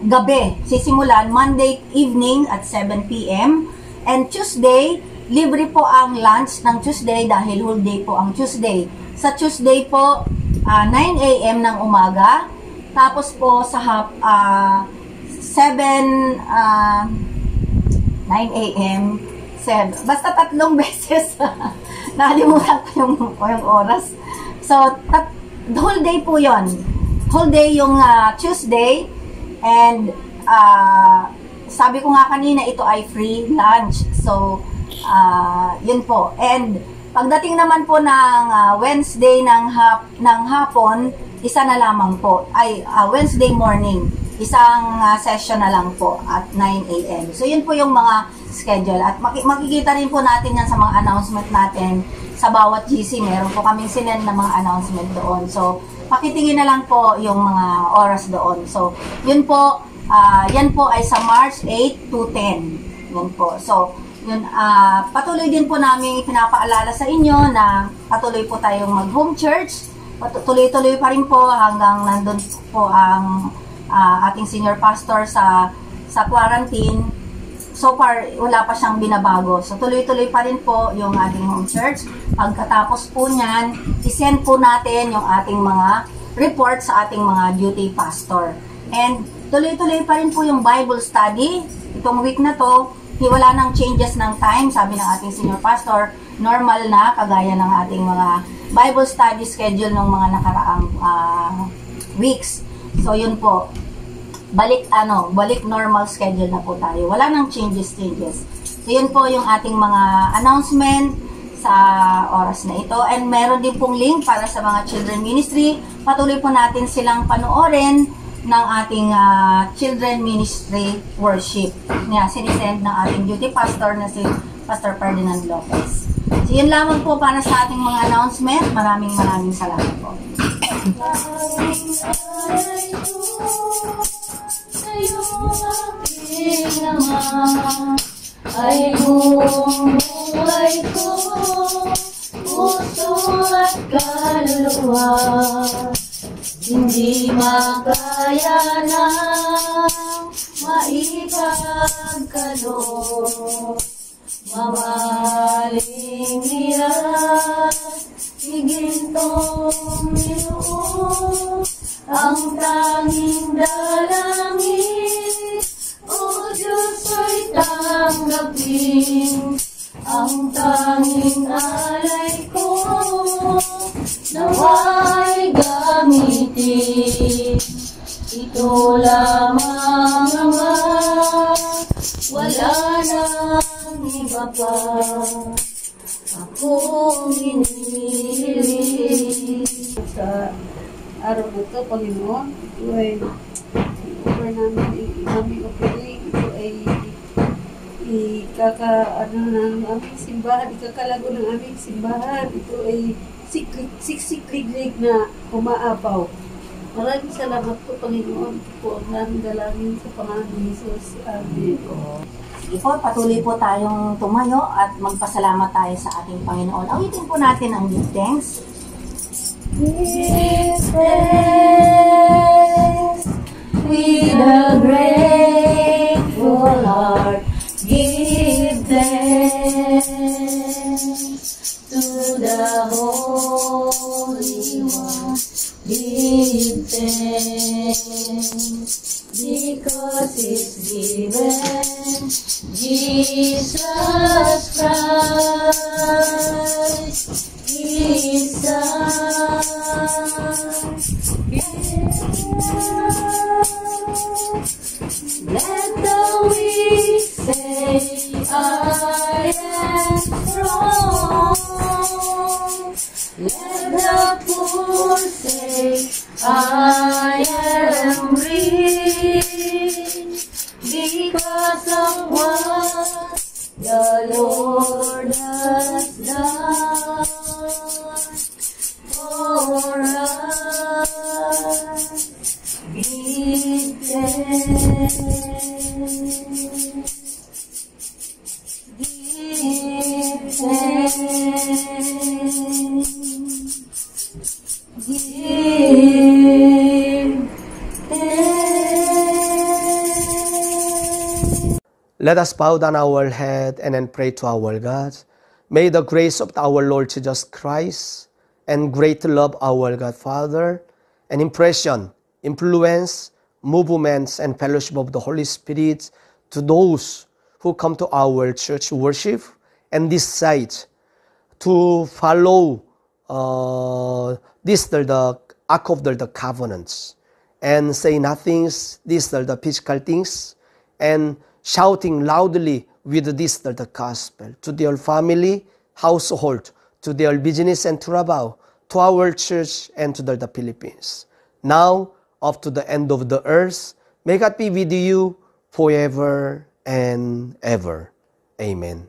gabi. Sisimulan Monday evening at 7 p.m. And Tuesday, libre po ang lunch ng Tuesday dahil whole day po ang Tuesday. Sa Tuesday po, 9 a.m. ng umaga. Tapos po sa 9 a.m. 7. Basta 3 beses. Nakalimutan ko yung oras. So, whole day po yon. Whole day yung Tuesday. And sabi ko nga kanina, ito ay free lunch. So, yun po. And pagdating naman po ng Wednesday ng hapon, isa na lamang po. Ay, Wednesday morning, isang session na lang po at 9 a.m. So, yun po yung mga schedule. At makikita rin po natin yan sa mga announcement natin sa bawat GC. Meron po kaming sinend na mga announcement doon. So, pakitingin na lang po yung mga oras doon. So, yun po, yan po ay sa March 8 to 10. Yun po. So, yun, patuloy din po namin pinapaalala sa inyo na patuloy po tayong mag-home church. Tuloy-tuloy pa rin po hanggang nandun po ang ating senior pastor sa quarantine. So far, wala pa siyang binabago. So, tuloy-tuloy pa rin po yung ating home church. Pagkatapos po niyan, isend po natin yung ating mga report sa ating mga duty pastor. And tuloy-tuloy pa rin po yung Bible study. Itong week na to, wala nang changes ng time. Sabi ng ating senior pastor, normal na, kagaya ng ating mga Bible study schedule ng mga nakaraang weeks. So, yun po. Balik normal schedule na po tayo. Wala nang changes. So, yun po yung ating mga announcement sa oras na ito. And meron din pong link para sa mga children ministry. Patuloy po natin silang panoorin ng ating children ministry worship. Sinisend ng ating duty pastor na si Pastor Ferdinand Lopez. So, yun lamang po para sa ating mga announcement. Maraming salamat po. Sa'yo aking naman ay buong buhay ko, puso at kaluluwa, hindi makaya ng maipagkaloob. Mamahaling niya, higintong niyo, ang tanging dalangin, o Diyos ay tanggapin, ang tanging alay ko, nawa'y gamitin. Ito lamang naman, wala nang iba pa, akong hinihiling. Sa araw na ito, Panginoon, ito ay i-offer namin aming offering, ito ay ng aming simbahan, ikakalago ng aming simbahan, ito ay siksiklig na umaapaw. Maraming salamat po, Panginoon, po ang naming dalangin sa pangalan ni Jesus. Amen. Sige po, patuloy po tayong tumayo at magpasalamat tayo sa ating Panginoon. Awitin po natin ang give thanks. Give thanks with a grateful heart. Give thanks to the Holy One. Give thanks because it's given Jesus Christ, His Son. Let the weak say, I am strong. Let the poor say, I am rich, because of what the Lord has done for us. Give thanks. Give thanks. Give thanks. Let us bow down our head and then pray to our God. May the grace of our Lord Jesus Christ and great love our God Father and impression, influence, movements, and fellowship of the Holy Spirit to those who come to our church worship and decide to follow the Ark of the Covenants and say nothings, these are the physical things, and shouting loudly with this the gospel to their family, household, to their business and travel, to our church and to the Philippines. Now, up to the end of the earth, may God be with you forever and ever. Amen.